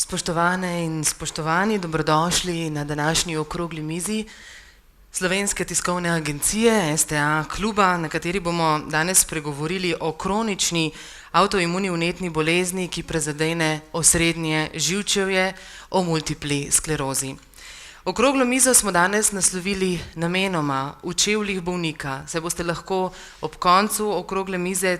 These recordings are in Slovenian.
Spoštovane in spoštovani, dobrodošli na današnji okrogli mizi Slovenske tiskovne agencije STA kluba, na kateri bomo danes spregovorili o kronični avtoimuni vnetni bolezni, ki prizadene osrednje živčevje, o multipli sklerozi. Okroglo mizo smo danes naslovili namenoma v čevljih bolnika, saj boste lahko ob koncu okrogle mize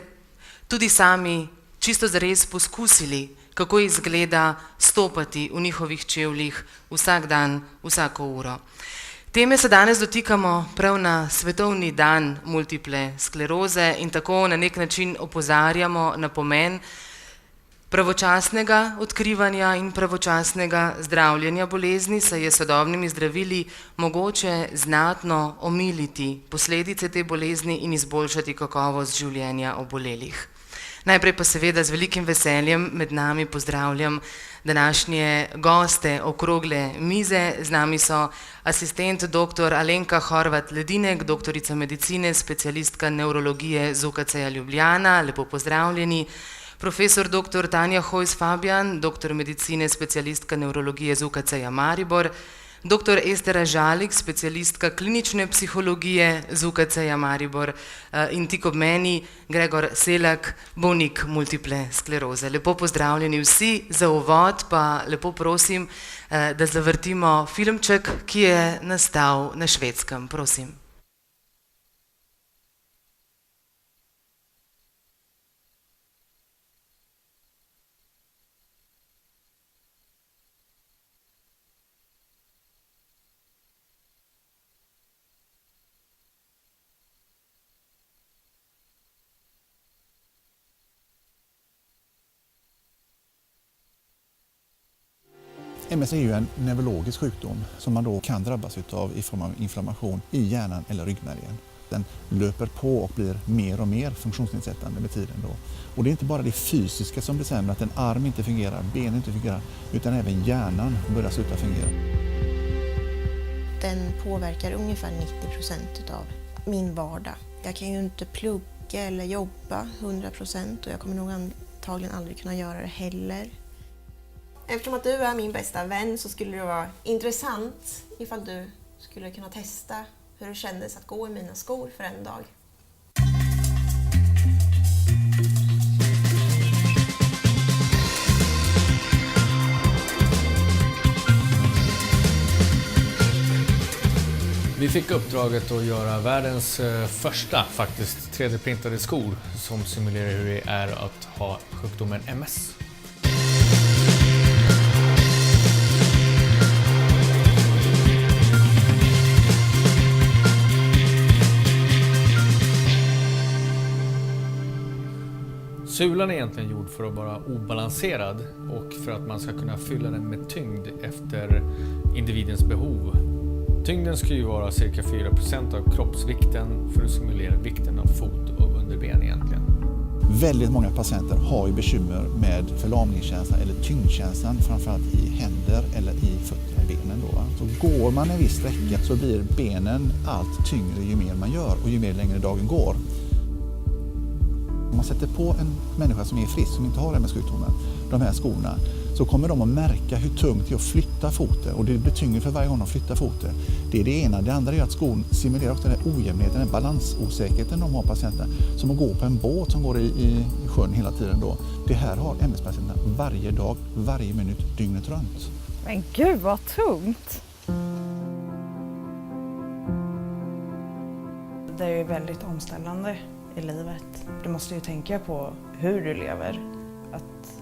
tudi sami čisto zares poskusili, kako izgleda stopati v njihovih čevljih vsak dan, vsako uro. Teme se danes dotikamo prav na svetovni dan multiple skleroze in tako na nek način opozarjamo na pomen pravočasnega odkrivanja in pravočasnega zdravljenja bolezni, saj je s sodobnimi zdravili mogoče znatno omiliti posledice te bolezni in izboljšati kakovost življenja obolelih. Najprej pa seveda z velikim veseljem med nami pozdravljam današnje goste okrogle mize. Z nami so asistent dr. Alenka Horvat-Ledinek, doktorica medicine, specialistka nevrologije z UKC-ja Ljubljana, lepo pozdravljeni. Profesor dr. Tanja Hojs-Fabijan, doktor medicine, specialistka nevrologije z UKC-ja Maribor. Dr. Estera Žalik, specialistka klinične psihologije z UKC-ja Maribor in tik ob meni Gregor Selak, bolnik multiple skleroze. Lepo pozdravljeni vsi, za uvod pa lepo prosim, da zavrtimo filmček, ki je nastal na Švedskem. Prosim. MS är ju en neurologisk sjukdom som man då kan drabbas av i form av inflammation i hjärnan eller ryggmärgen. Den löper på och blir mer och mer funktionsnedsättande med tiden då. Och det är inte bara det fysiska som blir sämre, att en arm inte fungerar, ben inte fungerar, utan även hjärnan börjar sluta fungera. Den påverkar ungefär 90% av min vardag. Jag kan ju inte plugga eller jobba 100% och jag kommer nog antagligen aldrig kunna göra det heller. Eftersom att du är min bästa vän så skulle det vara intressant ifall du skulle kunna testa hur det kändes att gå i mina skor för en dag. Vi fick uppdraget att göra världens första faktiskt 3D-printade skor som simulerar hur det är att ha sjukdomen MS. Sulan är egentligen gjord för att vara obalanserad och för att man ska kunna fylla den med tyngd efter individens behov. Tyngden ska ju vara cirka 4% av kroppsvikten för att simulera vikten av fot och underben egentligen. Väldigt många patienter har ju bekymmer med förlamningskänslan eller tyngdkänslan, framförallt i händer eller i fötterna, benen då. Så går man en viss sträcka så blir benen allt tyngre ju mer man gör och ju mer längre dagen går. Om man sätter på en människa som är frisk, som inte har MS-sjukdomen, de här skorna, så kommer de att märka hur tungt det är att flytta foten, och det blir tyngre för varje gång de flyttar foten. Det är det ena. Det andra är att skon simulerar också den här ojämnheten, den balansosäkerheten de har patienterna, som att gå på en båt som går i sjön hela tiden då. Det här har MS-patienterna varje dag, varje minut, dygnet runt. Men gud vad tungt! Det är ju väldigt omställande i livet. Du måste ju tänka på hur du lever. Att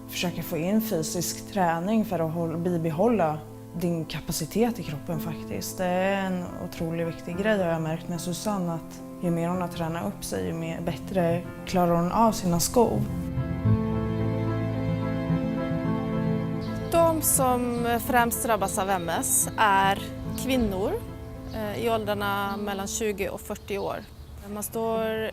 försöka få in fysisk träning för att bibehålla din kapacitet i kroppen faktiskt. Det är en otroligt viktig grej, och jag har märkt med Susanne att ju mer hon har tränat upp sig, ju bättre klarar hon av sina skov. De som främst drabbas av MS är kvinnor i åldrarna mellan 20 och 40 år. Man står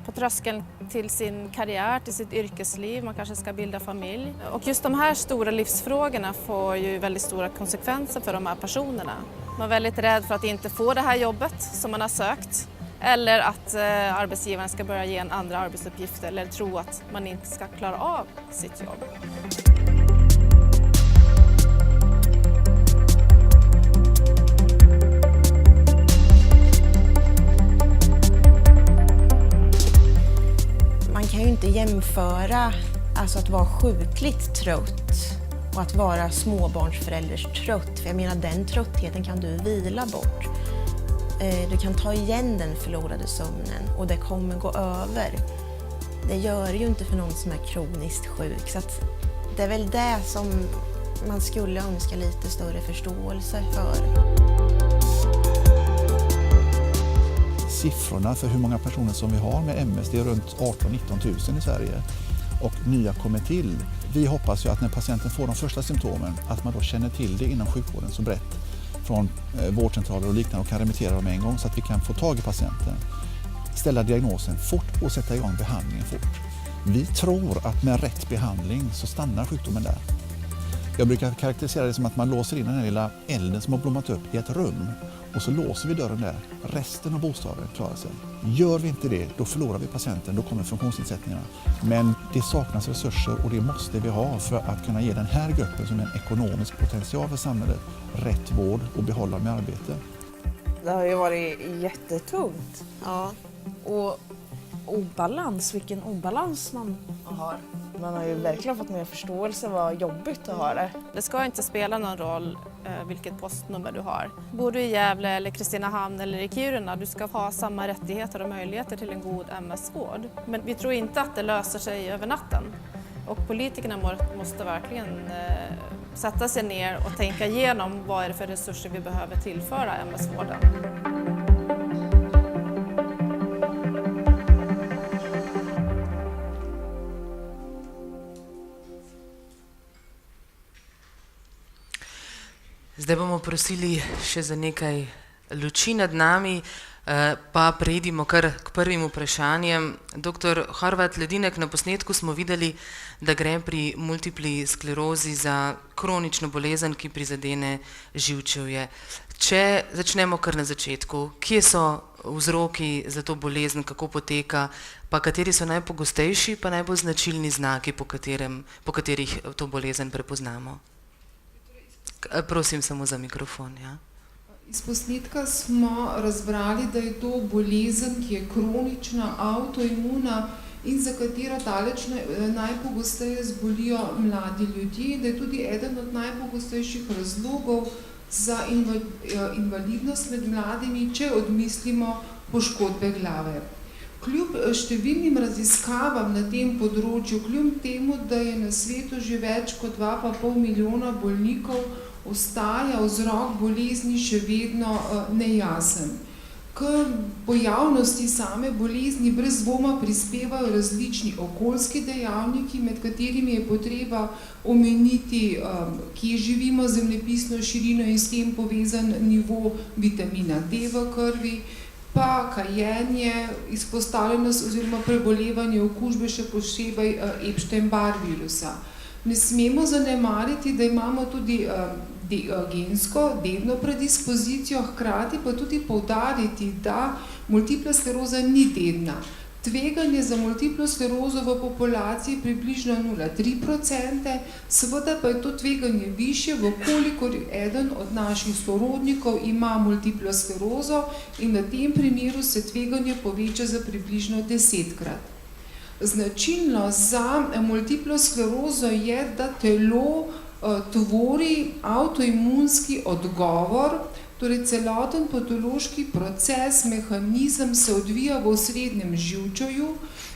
på tröskeln till sin karriär, till sitt yrkesliv, man kanske ska bilda familj. Och just de här stora livsfrågorna får ju väldigt stora konsekvenser för de här personerna. Man är väldigt rädd för att inte få det här jobbet som man har sökt. Eller att arbetsgivaren ska börja ge en andra arbetsuppgifter eller tro att man inte ska klara av sitt jobb. kan ju inte jämföra alltså att vara sjukligt trött och att vara småbarnsförälders trött. För jag menar, den tröttheten kan du vila bort. Du kan ta igen den förlorade sömnen och det kommer gå över. Det gör det ju inte för någon som är kroniskt sjuk. Så att det är väl det som man skulle önska lite större förståelse för. Siffrorna för hur många personer som vi har med MS, det är runt 18-19 000 i Sverige. Och nya kommer till. Vi hoppas ju att när patienten får de första symptomen, att man då känner till det inom sjukvården så brett från vårdcentraler och liknande och kan remittera dem en gång så att vi kan få tag i patienten, ställa diagnosen fort och sätta igång behandlingen fort. Vi tror att med rätt behandling så stannar sjukdomen där. Jag brukar karaktärisera det som att man låser in den här lilla elden som har blommat upp i ett rum och så låser vi dörren där. Resten av bostaden klarar sig. Gör vi inte det, då förlorar vi patienten, då kommer funktionsnedsättningarna. Men det saknas resurser och det måste vi ha för att kunna ge den här gruppen som en ekonomisk potential för samhället rätt vård och behålla med arbete. Det har ju varit jättetungt. Ja. Och obalans, vilken obalans man har. Man har ju verkligen fått mer förståelse vad jobbigt att ha det. Det ska inte spela någon roll vilket postnummer du har. Bor du i Gävle eller Kristinehamn eller i Kiruna, du ska ha samma rättigheter och möjligheter till en god MS-vård. Men vi tror inte att det löser sig över natten. Och politikerna måste verkligen sätta sig ner och tänka igenom vad är det för resurser vi behöver tillföra MS-vården. Zdaj bomo prosili še za nekaj luči nad nami, pa preidimo kar k prvim vprašanjem. Doktor Horvat Ledinek, na posnetku smo videli, da gre pri multipli sklerozi za kronično bolezen, ki prizadene živčevje. Če začnemo kar na začetku, kje so vzroki za to bolezen, kako poteka, pa kateri so najpogostejši, pa najbolj značilni znaki, po katerih to bolezen prepoznamo? Prosim samo za mikrofon, ja. Iz posnetka smo razbrali, da je to bolezen, ki je kronična, avtoimuna in za katero daleč najpogosteje zbolijo mladi ljudje, da je tudi eden od najpogostejših razlogov za invalidnost med mladimi, če odmislimo poškodbe glave. Kljub številnim raziskavam na tem področju, kljub temu, da je na svetu že več kot 2,5 milijona bolnikov, ostaja vzrok bolezni še vedno nejasen. K pojavnosti same bolezni brez dvoma prispevajo različni okoljski dejavniki, med katerimi je potreba omeniti, kje živimo, zemljepisno širino in s tem povezan nivo vitamina D v krvi, pa kajenje, izpostavljenost oziroma prebolevanje okužbe, še posebej Epstein-Barr virusa. Ne smemo zanemariti, da imamo tudi gensko, dedno predispozicijo, hkrati pa tudi poudariti, da multipla skleroza ni dedna. Tveganje za multiplo sklerozo v populaciji je približno 0,3%, seveda pa je to tveganje višje, vkolikor eden od naših sorodnikov ima multiplo sklerozo in na tem primeru se tveganje poveča za približno 10-krat. Značilno za multiplo sklerozo je, da telo tvori avtoimunski odgovor, torej celoten patološki proces, mehanizem se odvija v osrednjem živčevju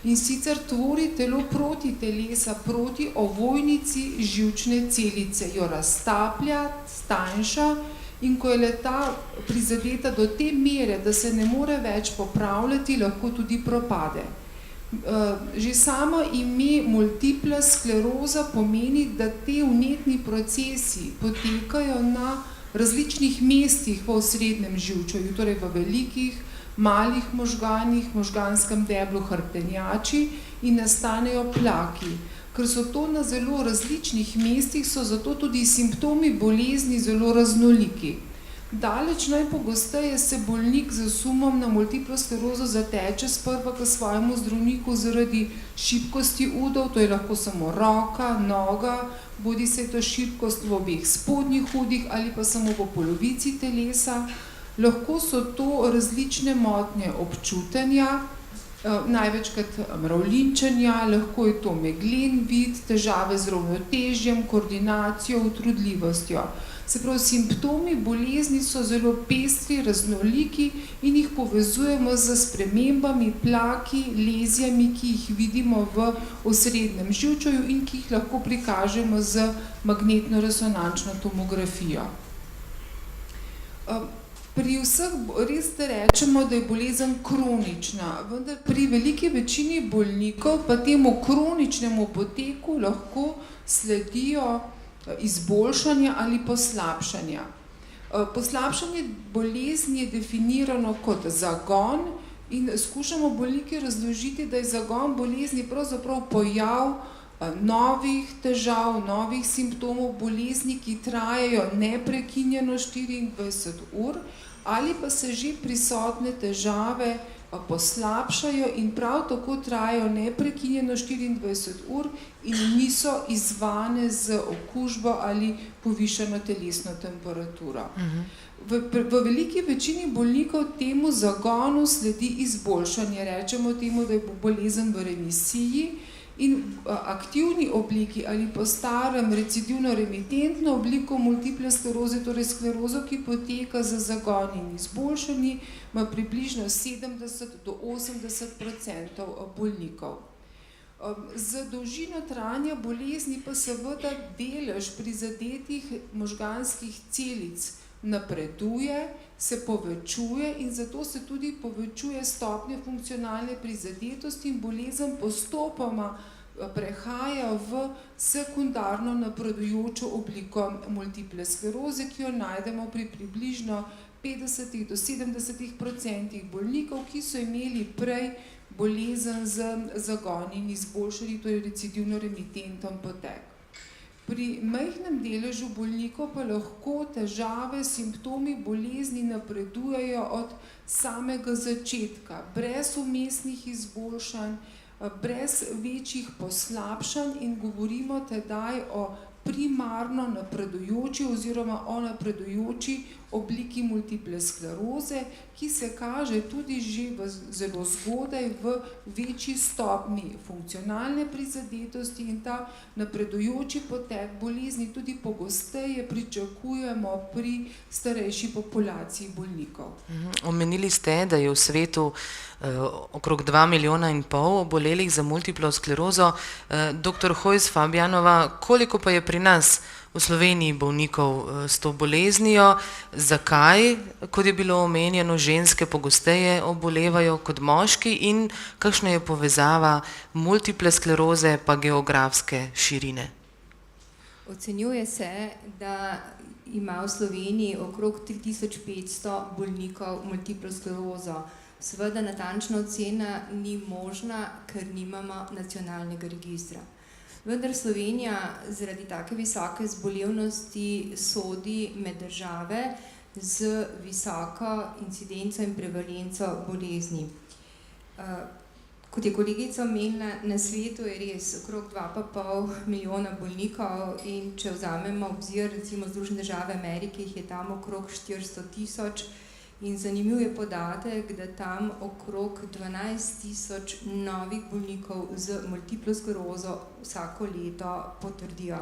in sicer tvori telo protitelesa proti ovojnici živčne celice, jo raztaplja, stanjša in ko je le-ta prizadeta do te mere, da se ne more več popravljati, lahko tudi propade. Že samo ime multipla skleroza pomeni, da te vnetni procesi potekajo na različnih mestih v osrednjem živčevju, torej v velikih, malih možganih, možganskem deblu, hrbtenjači in nastanejo plaki. Ker so to na zelo različnih mestih, so zato tudi simptomi bolezni zelo raznoliki. Daleč najpogosteje se bolnik z sumom na multiplo sklerozo zateče sprva k svojemu zdravniku zaradi šibkosti udov, to je lahko samo roka, noga, bodi se to šibkost v obeh spodnjih udih ali pa samo v polovici telesa. Lahko so to različne motnje občutenja, največkrat mravljinčenja, lahko je to meglen vid, težave z ravnotežjem, koordinacijo, utrudljivostjo. Se pravi, simptomi bolezni so zelo pestri, raznoliki in jih povezujemo z spremembami, plaki, lezijami, ki jih vidimo v osrednjem živčevju in ki jih lahko prikažemo z magnetno-resonančno tomografijo. Pri vseh res da rečemo, da je bolezen kronična, vendar pri veliki večini bolnikov pa temu kroničnemu poteku lahko sledijo izboljšanja ali poslabšanja. Poslabšanje bolezni je definirano kot zagon in skušamo bolnike razložiti, da je zagon bolezni pravzaprav pojav novih težav, novih simptomov bolezni, ki trajajo neprekinjeno 24 ur, ali pa se že prisotne težave poslabšajo in prav tako trajajo neprekinjeno 24 ur in niso izzvane z okužbo ali povišano telesno temperaturo. V veliki večini bolnikov temu zagonu sledi izboljšanje. Rečemo temu, da je bolezen v remisiji, in aktivni obliki ali po starem recidivno-remitentno obliko multiple skleroze, torej sklerozo, ki poteka z zagoni in izboljšanji, ima približno 70 do 80% bolnikov. Z dolžino trajanja bolezni pa seveda delež prizadetih možganskih celic napreduje, se povečuje in zato se tudi povečuje stopnja funkcionalne prizadetosti in bolezen postopoma prehaja v sekundarno napredujočo obliko multiple skleroze, ki jo najdemo pri približno 50 do 70% bolnikov, ki so imeli prej bolezen z zagoni in izboljšali, to je recidivno-remitenten potek. Pri majhnem deležu bolnikov pa lahko težave, simptomi bolezni napredujejo od samega začetka, brez vmesnih izboljšanj, brez večjih poslabšanj in govorimo tedaj o primarno napredujoči oziroma o napredujoči obliki multiple skleroze, ki se kaže tudi že zelo zgodaj v večji stopnji funkcionalne prizadetosti in ta napredujoči potek bolezni tudi pogosteje pričakujemo pri starejši populaciji bolnikov. Omenili ste, da je v svetu okrog 2,5 milijona obolelih za multiplo sklerozo. Dr. Hojs Fabjanova, koliko pa je pri nas v Sloveniji bolnikov s to boleznijo? Zakaj, kot je bilo omenjeno, ženske pogosteje obolevajo kot moški in kakšna je povezava multiple skleroze pa geografske širine? Ocenjuje se, da ima v Sloveniji okrog 3500 bolnikov multiplo sklerozo. Seveda natančna ocena ni možna, ker nimamo nacionalnega registra. Vendar Slovenija zaradi take visoke zbolevnosti sodi med države z visoko incidenco in prevalenco bolezni. Kot je kolegica omenila, na svetu je res okrog 2,5 milijona bolnikov in če vzamemo obzir recimo Združene države Amerike, jih je tam okrog 400 000 in zanimiv je podatek, da tam okrog 12 000 novih bolnikov z multiplo sklerozo vsako leto potrdijo.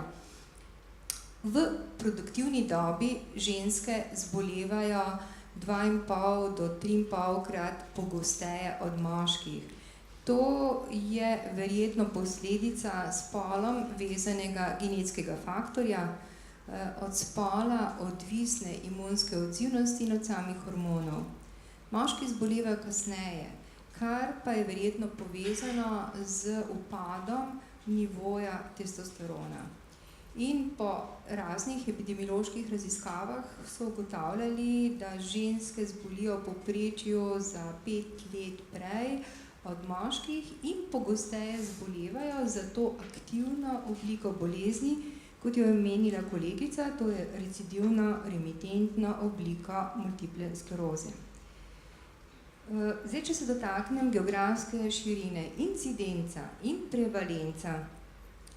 V produktivni dobi ženske zbolevajo 2,5 do 3,5 krat pogosteje od moških. To je verjetno posledica s spolom vezanega genetskega faktorja, od spola odvisne imunske odzivnosti in od samih hormonov. Moški zbolevajo kasneje, kar pa je verjetno povezano z upadom nivoja testosterona. In po raznih epidemioloških raziskavah so ugotavljali, da ženske zbolijo v povprečju za 5 let prej od moških in pogosteje zbolevajo za to aktivno obliko bolezni, kot jo je omenila kolegica, to je recidivno-remitentna oblika multiple skleroze. Zdaj, če se dotaknem geografske širine, incidenca in prevalenca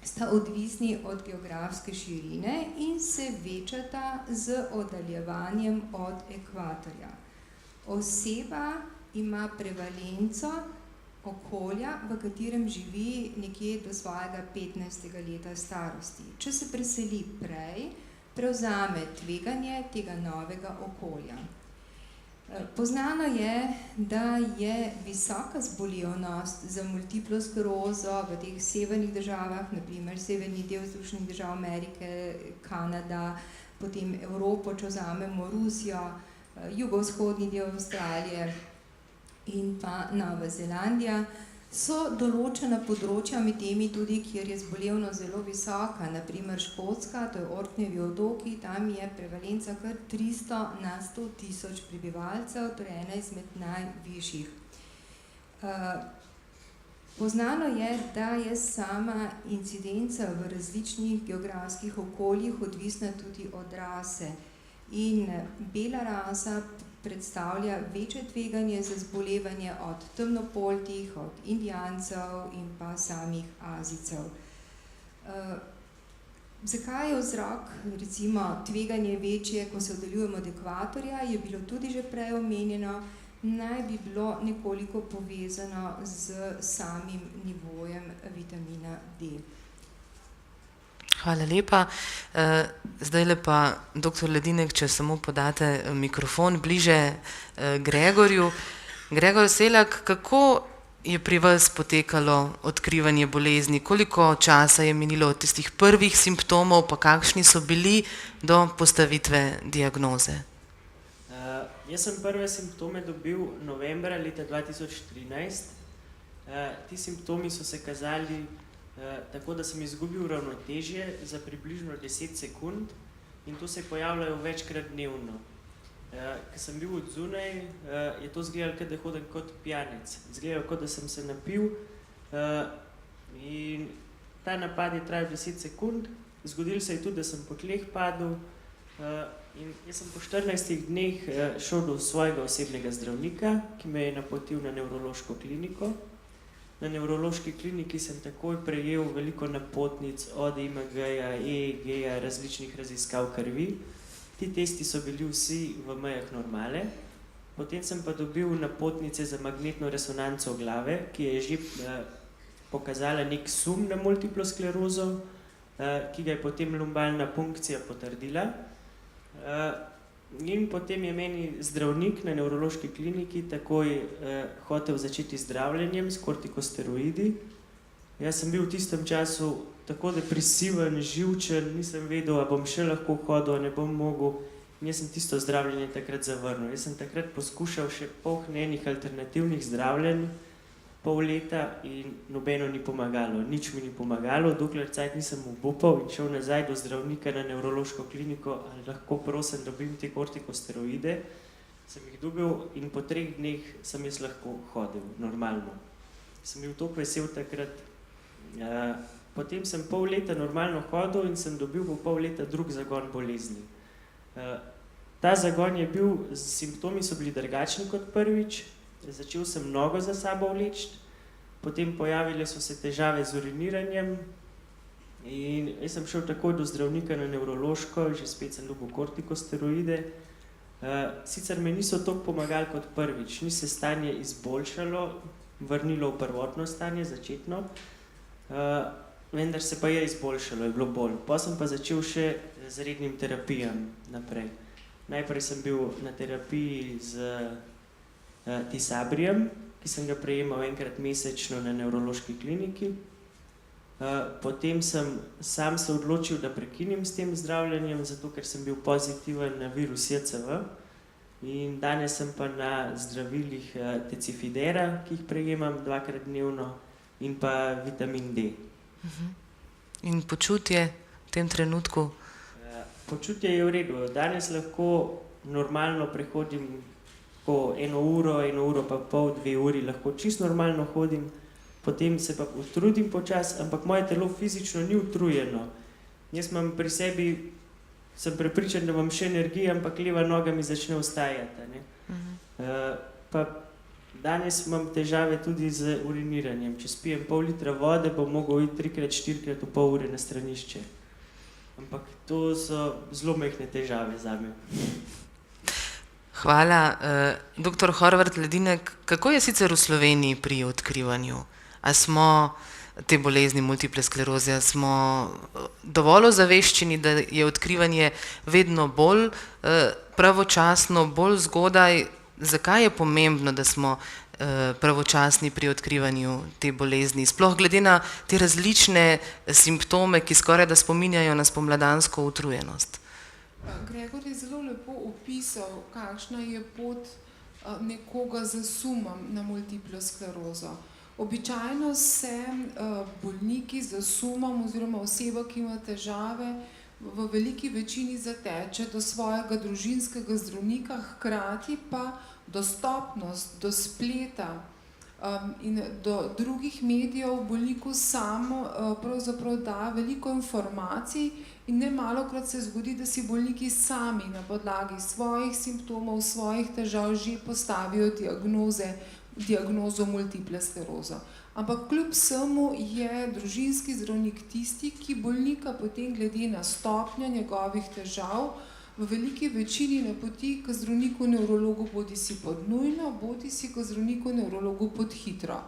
sta odvisni od geografske širine in se večata z oddaljevanjem od ekvatorja. Oseba ima prevalenco okolja, v katerem živi nekje do svojega 15. leta starosti. Če se preseli prej, prevzame tveganje tega novega okolja. Poznano je, da je visoka zbolevnost za multiplo sklerozo v teh severnih državah, naprimer severni del Združenih držav Amerike, Kanada, potem Evropo, če vzamemo Rusijo, jugovzhodni del Avstralije in pa Nova Zelandija, so določena področja med temi tudi, kjer je zbolevnost zelo visoka, naprimer Škotska, to je Orknevi otoki, tam je prevalenca kar 300 na 100 tisoč prebivalcev, torej ena izmed najvišjih. Poznano je, da je sama incidenca v različnih geografskih okoljih odvisna tudi od rase in bela rasa predstavlja večje tveganje za zbolevanje od temnopoltih, od Indijancev in pa samih Azijcev. Zakaj je vzrok, recimo, tveganje večje, ko se oddaljujemo od ekvatorja, je bilo tudi že prej omenjeno, naj bi bilo nekoliko povezano z samim nivojem vitamina D. Hvala lepa. Zdaj lepa, dr. Ledinek, če samo podate mikrofon bliže Gregorju. Gregor Selak, kako je pri vas potekalo odkrivanje bolezni? Koliko časa je minilo od tistih prvih simptomov, pa kakšni so bili do postavitve diagnoze? Jaz sem prve simptome dobil novembra leta 2013. Ti simptomi so se kazali tako, da sem izgubil ravnotežje za približno 10 sekund in to se je pojavljalo večkrat dnevno. Ko sem bil od zunaj, je to izgledalo, da hodim kot pijanec. Izgledalo, kot da sem se napil in ta napad je trajal 10 sekund. Zgodilo se je tudi, da sem po tleh padel in jaz sem po 14 dneh šel do svojega osebnega zdravnika, ki me je napotil na nevrološko kliniko. Na nevrološki kliniki sem takoj prejel veliko napotnic od EMG-ja, EEG-ja, različnih raziskav krvi. Ti testi so bili vsi v mejah normale. Potem sem pa dobil napotnice za magnetno resonanco glave, ki je že pokazala nek sum na multiplo sklerozo, ki ga je potem lumbalna punkcija potrdila. In potem je meni zdravnik na nevrološki kliniki takoj hotel začeti zdravljenjem s kortikosteroidi. Jaz sem bil v tistem času tako depresiven, živčen, nisem vedel, a bom še lahko hodil, a ne bom mogel. In jaz sem tisto zdravljenje takrat zavrnil. Jaz sem takrat poskušal še enih alternativnih zdravljenj, pol leta in nobeno ni pomagalo. Nič mi ni pomagalo, dokler cajt nisem obupal in šel nazaj do zdravnika na nevrološko kliniko, ali lahko prosim dobim te kortikosteroide. Sem jih dobil in po 3 dneh sem jaz lahko hodil, normalno. Sem bil toliko vesel takrat. Potem sem pol leta normalno hodil in sem dobil po pol leta drug zagon bolezni. Ta zagon je bil, simptomi so bili drugačni kot prvič. Začel sem nogo za sabo vleči, potem pojavile so se težave z uriniranjem in jaz sem šel takoj do zdravnika na nevrološko, že spet sem dobil kortikosteroide. Sicer me niso toliko pomagali kot prvič, ni se stanje izboljšalo, vrnilo v prvotno stanje, začetno, vendar se pa je izboljšalo, je bilo bolj. Potem sem pa začel še z rednim terapijam naprej. Najprej sem bil na terapiji z tisabrijem, ki sem ga prejemal enkrat mesečno na nevrološki kliniki. Potem sem sam se odločil, da prekinim s tem zdravljenjem, zato ker sem bil pozitiven na virus JCV. In danes sem pa na zdravilih Tecifidera, ki jih prejemam 2-krat dnevno, in pa vitamin D. In počutje v tem trenutku? Počutje je v redu. Danes lahko normalno prehodim po 1 uro pa pol, 2 uri lahko čisto normalno hodim, potem se pa utrudim počasi, ampak moje telo fizično ni utrujeno. Jaz imam pri sebi, sem prepričan, da imam še energijo, ampak leva noga mi začne ostajati. Pa danes imam težave tudi z uriniranjem. Če spijem pol litra vode, bom mogel iti 3-krat, 4-krat v pol ure na stranišče. Ampak to so zelo majhne težave zame. Hvala. Doktor Horvat Ledinek, kako je sicer v Sloveniji pri odkrivanju? A smo te bolezni multiple skleroze, a smo dovolj ozaveščeni, da je odkrivanje vedno bolj pravočasno, bolj zgodaj? Zakaj je pomembno, da smo pravočasni pri odkrivanju te bolezni? Sploh glede na te različne simptome, ki skoraj da spominjajo na spomladansko utrujenost. Gregor je zelo lepo opisal, kakšna je pot nekoga z sumom na multiplo sklerozo. Običajno se bolniki z sumom oziroma oseba, ki ima težave, v veliki večini zateče do svojega družinskega zdravnika, hkrati pa dostopnost do spleta in do drugih medijev bolniku samo pravzaprav da veliko informacij in nemalokrat se zgodi, da si bolniki sami na podlagi svojih simptomov, svojih težav že postavijo diagnozo multiple sklerozo. Ampak kljub vsemu je družinski zdravnik tisti, ki bolnika potem glede na stopnjo njegovih težav v veliki večini napoti k zdravniku nevrologu bodisi pod nujno, bodisi k zdravniku nevrologu pod hitro.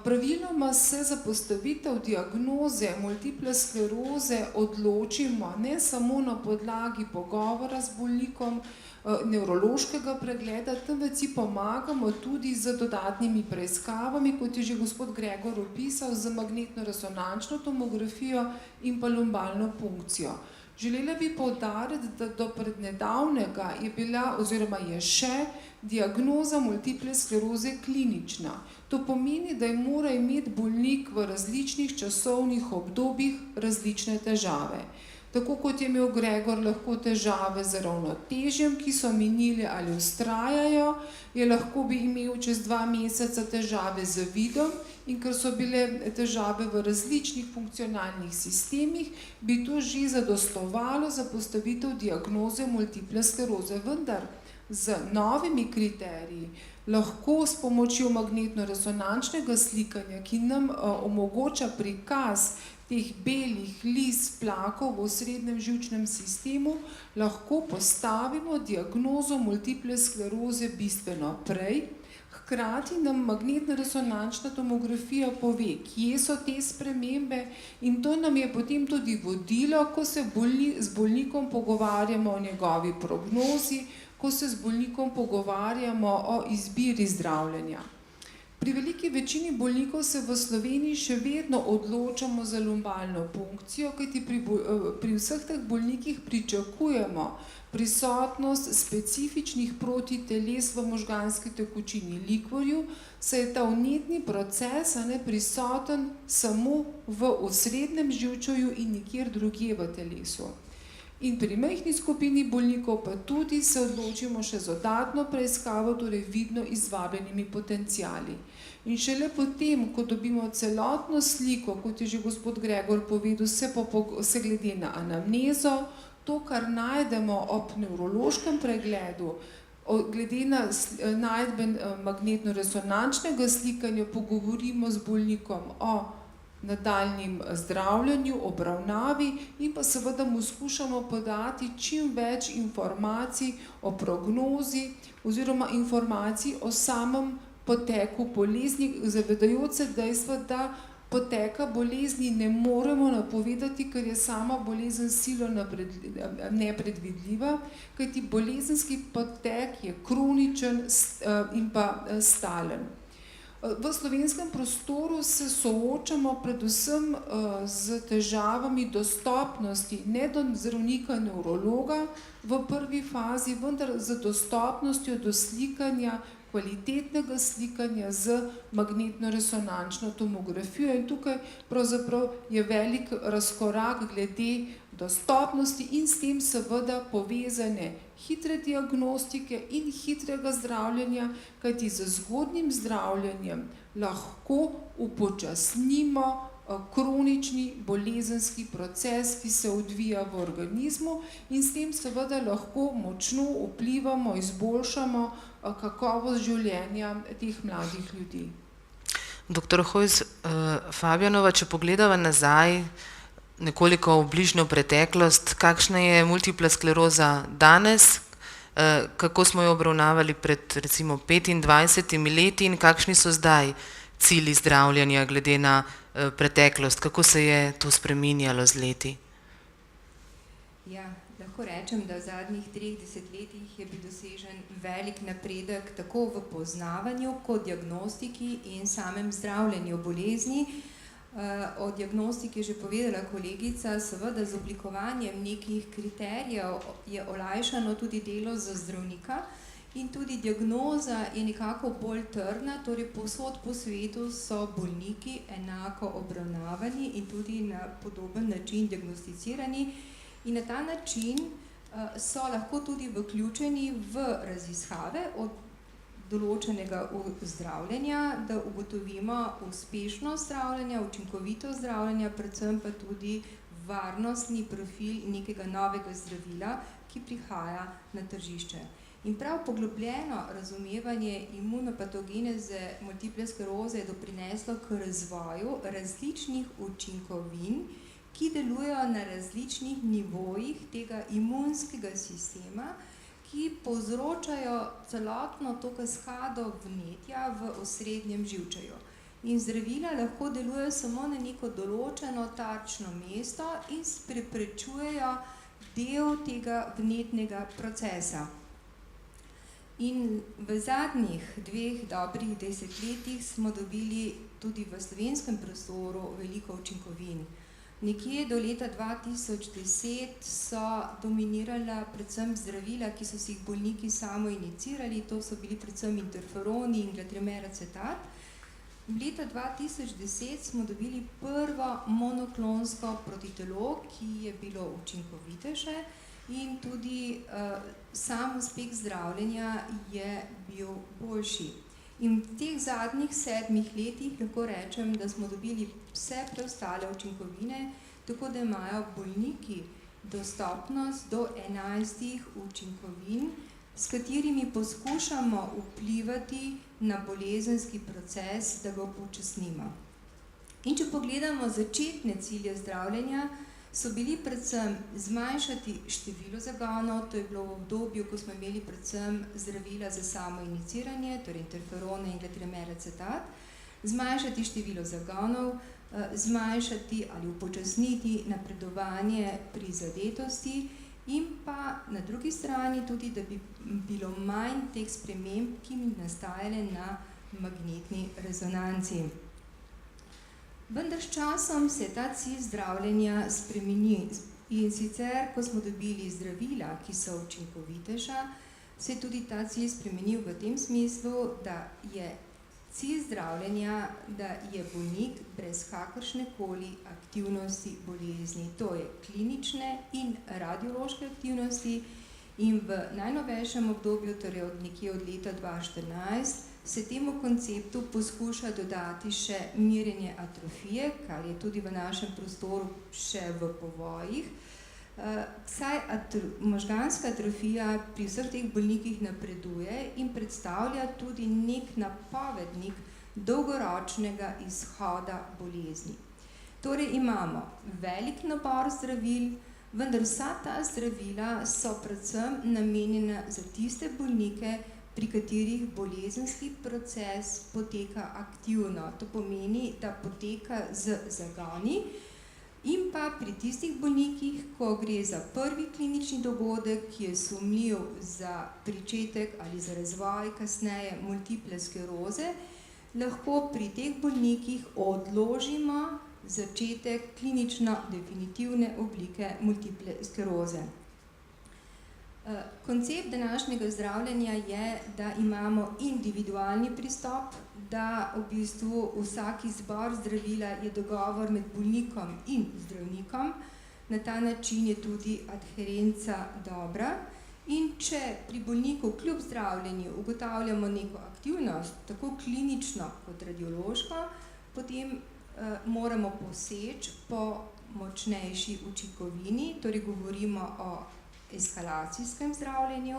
Praviloma se za postavitev diagnoze multiple skleroze odločimo ne samo na podlagi pogovora z bolnikom, nevrološkega pregleda, temveč si pomagamo tudi z dodatnimi preiskavami, kot je že gospod Gregor opisal, z magnetno-resonančno tomografijo in pa lumbalno punkcijo. Želela bi poudariti, da do prednedavnega je bila oziroma je še diagnoza multiple skleroze klinična. To pomeni, da mora imeti bolnik v različnih časovnih obdobjih različne težave. Tako kot je imel Gregor lahko težave z ravnotežjem, ki so minile ali vztrajajo, je lahko bi imel čez 2 meseca težave z vidom in ker so bile težave v različnih funkcionalnih sistemih, bi to že zadostovalo za postavitev diagnoze multiple skleroze. Vendar z novimi kriteriji lahko s pomočjo magnetno-resonančnega slikanja, ki nam omogoča prikaz teh belih lis plakov v osrednjem živčnem sistemu, lahko postavimo diagnozo multiple skleroze bistveno prej. Hkrati nam magnetno-resonančna tomografija pove, kje so te spremembe in to nam je potem tudi vodilo, ko se z bolnikom pogovarjamo o njegovi prognozi, ko se z bolnikom pogovarjamo o izbiri zdravljenja. Pri veliki večini bolnikov se v Sloveniji še vedno odločamo za lumbalno punkcijo, kajti pri vseh teh bolnikih pričakujemo prisotnost specifičnih protiteles v možganski tekočini likvorju, saj je ta vnetni proces prisoten samo v osrednjem živčevju in nikjer drugje v telesu. In pri majhni skupini bolnikov pa tudi se odločimo še z dodatno preiskavo, torej vidno izvabljenimi potenciali. In šele potem, ko dobimo celotno sliko, kot je že gospod Gregor povedal, se glede na anamnezo, to, kar najdemo ob nevrološkem pregledu, glede na najdbe magnetno-resonančnega slikanja, pogovorimo z bolnikom o nadaljnjem zdravljenju, obravnavi in pa seveda mu skušamo podati čim več informacij o prognozi oziroma informacij o samem poteku bolezni, zavedajoč se dejstva, da poteka bolezni ne moremo napovedati, ker je sama bolezen silo nepredvidljiva, kajti bolezenski potek je kroničen in pa stalen. V slovenskem prostoru se soočamo predvsem z težavami dostopnosti, ne do zdravnika nevrologa v prvi fazi, vendar z dostopnostjo do slikanja, kvalitetnega slikanja z magnetno-resonančno tomografijo in tukaj pravzaprav je velik razkorak glede dostopnosti in s tem seveda povezane hitre diagnostike in hitrega zdravljenja, kajti z zgodnjim zdravljenjem lahko upočasnimo kronični bolezenski proces, ki se odvija v organizmu in s tem seveda lahko močno vplivamo, izboljšamo kakovost življenja teh mladih ljudi. Doktor Hojs Fabjanova, če pogledava nazaj nekoliko v bližnjo preteklost, kakšna je multipla skleroza danes, kako smo jo obravnavali pred recimo 25 leti in kakšni so zdaj cilji zdravljenja glede na preteklost, kako se je to spreminjalo z leti? Ja, lahko rečem, da v zadnjih 30 letih je bil dosežen velik napredek tako v poznavanju kot diagnostiki in samem zdravljenju bolezni. O diagnostiki je že povedala kolegica, seveda z oblikovanjem nekih kriterijev je olajšano tudi delo za zdravnika in tudi diagnoza je nekako bolj trdna, torej povsod po svetu so bolniki enako obravnavani in tudi na podoben način diagnosticirani. In na ta način so lahko tudi vključeni v raziskave od določenega zdravljenja, da ugotovimo uspešnost zdravljenja, učinkovitost zdravljenja, predvsem pa tudi varnostni profil nekega novega zdravila, ki prihaja na tržišče. In prav poglobljeno razumevanje imunopatogeneze multiple skleroze je doprineslo k razvoju različnih učinkovin, ki delujejo na različnih nivojih tega imunskega sistema, ki povzročajo celotno to kaskado vnetja v osrednjem živčevju. In zdravila lahko delujejo samo na neko določeno tarčno mesto in preprečujejo del tega vnetnega procesa. In v zadnjih 2 dobrih desetletjih smo dobili tudi v slovenskem prostoru veliko učinkovin. Nekje do leta 2010 so dominirala predvsem zdravila, ki so si jih bolniki samo inicirali, to so bili predvsem interferoni in glatrimer acetat. Leta 2010 smo dobili prvo monoklonsko protitelo, ki je bilo učinkovitejše in tudi sam uspeh zdravljenja je bil boljši. In v teh zadnjih 7 letih lahko rečem, da smo dobili vse preostale učinkovine, tako da imajo bolniki dostopnost do 11 učinkovin, s katerimi poskušamo vplivati na bolezenski proces, da ga upočasnimo. In če pogledamo začetne cilje zdravljenja, so bili predvsem zmanjšati število zagonov, to je bilo v obdobju, ko smo imeli predvsem zdravila za samo iniciranje, torej interferone in glatrimer acetat, zmanjšati število zagonov, zmanjšati ali upočasniti napredovanje prizadetosti in pa na drugi strani tudi, da bi bilo manj teh sprememb, ki bi nastajale na magnetni rezonanci. Vendar s časom se je ta cilj zdravljenja spremenil in sicer, ko smo dobili zdravila, ki so učinkovitejša, se je tudi ta cilj spremenil v tem smislu, da je cilj zdravljenja, da je bolnik brez kakršnekoli aktivnosti bolezni, to je klinične in radiološke aktivnosti in v najnovejšem obdobju, torej od leta 2014, se temu konceptu poskuša dodati še merjenje atrofije, kar je tudi v našem prostoru še v povojih. Saj možganska atrofija pri vseh teh bolnikih napreduje in predstavlja tudi nek napovednik dolgoročnega izhoda bolezni. Torej imamo velik nabor zdravil, vendar vsa ta zdravila so predvsem namenjena za tiste bolnike, pri katerih bolezenski proces poteka aktivno. To pomeni, da poteka z zagoni in pa pri tistih bolnikih, ko gre za prvi klinični dogodek, ki je sumljiv za pričetek ali za razvoj kasneje multiple skleroze, lahko pri teh bolnikih odložimo začetek klinično definitivne oblike multiple skleroze. Koncept današnjega zdravljenja je, da imamo individualni pristop, da v bistvu vsak izbor zdravila je dogovor med bolnikom in zdravnikom. Na ta način je tudi adherenca dobra. In če pri bolniku kljub zdravljenju ugotavljamo neko aktivnost, tako klinično kot radiološko, potem moramo poseči po močnejši učinkovini, torej govorimo o eskalacijskem zdravljenju,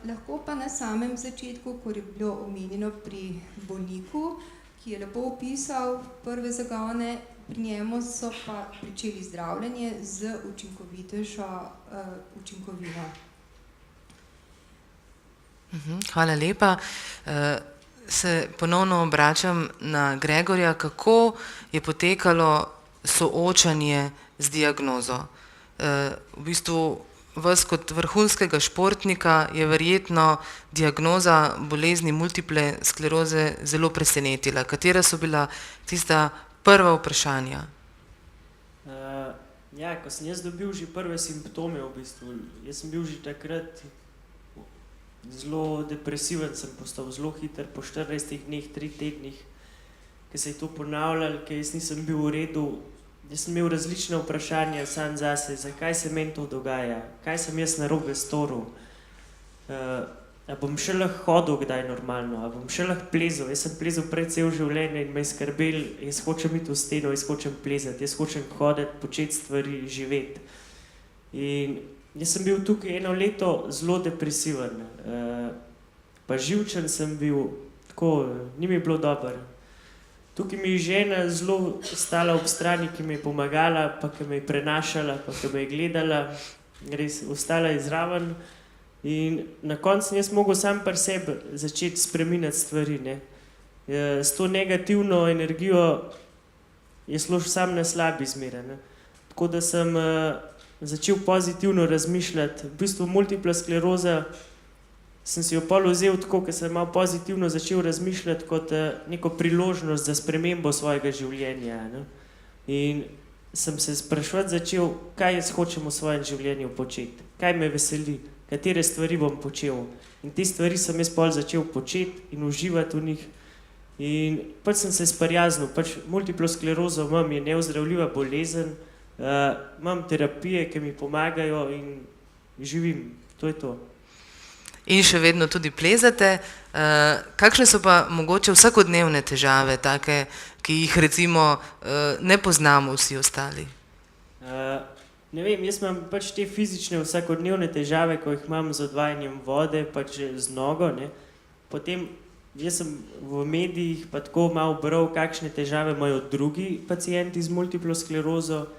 lahko pa na samem začetku, ko je bilo omenjeno pri bolniku, ki je lepo opisal prve zagone, pri njemu so pa pričeli zdravljenje z učinkovitejšo učinkovino. Hvala lepa. Se ponovno obračam na Gregorja, kako je potekalo soočanje z diagnozo. V bistvu vas kot vrhunskega športnika je verjetno diagnoza bolezni multiple skleroze zelo presenetila. Katera so bila tista prva vprašanja? Ja, ko sem jaz dobil že prve simptome v bistvu, jaz sem bil že takrat zelo depresiven, sem postal zelo hiter, po 14 dneh, 3 tednih, ki se je to ponavljalo, ker jaz nisem bil v redu. Jaz sem imel različne vprašanja sam zase, zakaj se meni to dogaja, kaj sem jaz narobe storil, a bom še lahko hodil kdaj normalno, a bom še lahko plezal. Jaz sem plezal pred cel življenje in me je skrbel, jaz hočem iti v steno, jaz hočem plezati, jaz hočem hoditi, početi stvari, živeti. In jaz sem bil tukaj 1 leto zelo depresiven, pa živčen sem bil, tako, ni mi bilo dobro. Tukaj mi je žena zelo stala ob strani, ki mi je pomagala, pa ki me je prenašala, pa ki me je gledala, res ostala je zraven. In na koncu sem jaz mogel sam pri sebi začeti spreminjati stvari, ne. S to negativno energijo je šlo sam na slabi zmeraj, ne. Tako da sem začel pozitivno razmišljati. V bistvu multipla skleroza sem si jo pol vzel tako, ker sem malo pozitivno začel razmišljati kot neko priložnost za spremembo svojega življenja, ne. In sem se spraševati začel, kaj jaz hočem v svojem življenju početi, kaj me veseli, katere stvari bom počel. In te stvari sem jaz pol začel početi in uživati v njih. In pač sem se sprijaznil, pač multiplo sklerozo imam, je neozdravljiva bolezen, imam terapije, ki mi pomagajo in živim, to je to. In še vedno tudi plezate. Kakšne so pa mogoče vsakodnevne težave, take, ki jih recimo ne poznamo vsi ostali? Ne vem, jaz imam pač te fizične vsakodnevne težave, ko jih imam z odvajanjem vode, pač z nogo, ne. Potem jaz sem v medijih pa tako malo bral, kakšne težave imajo drugi pacienti z multiplo sklerozo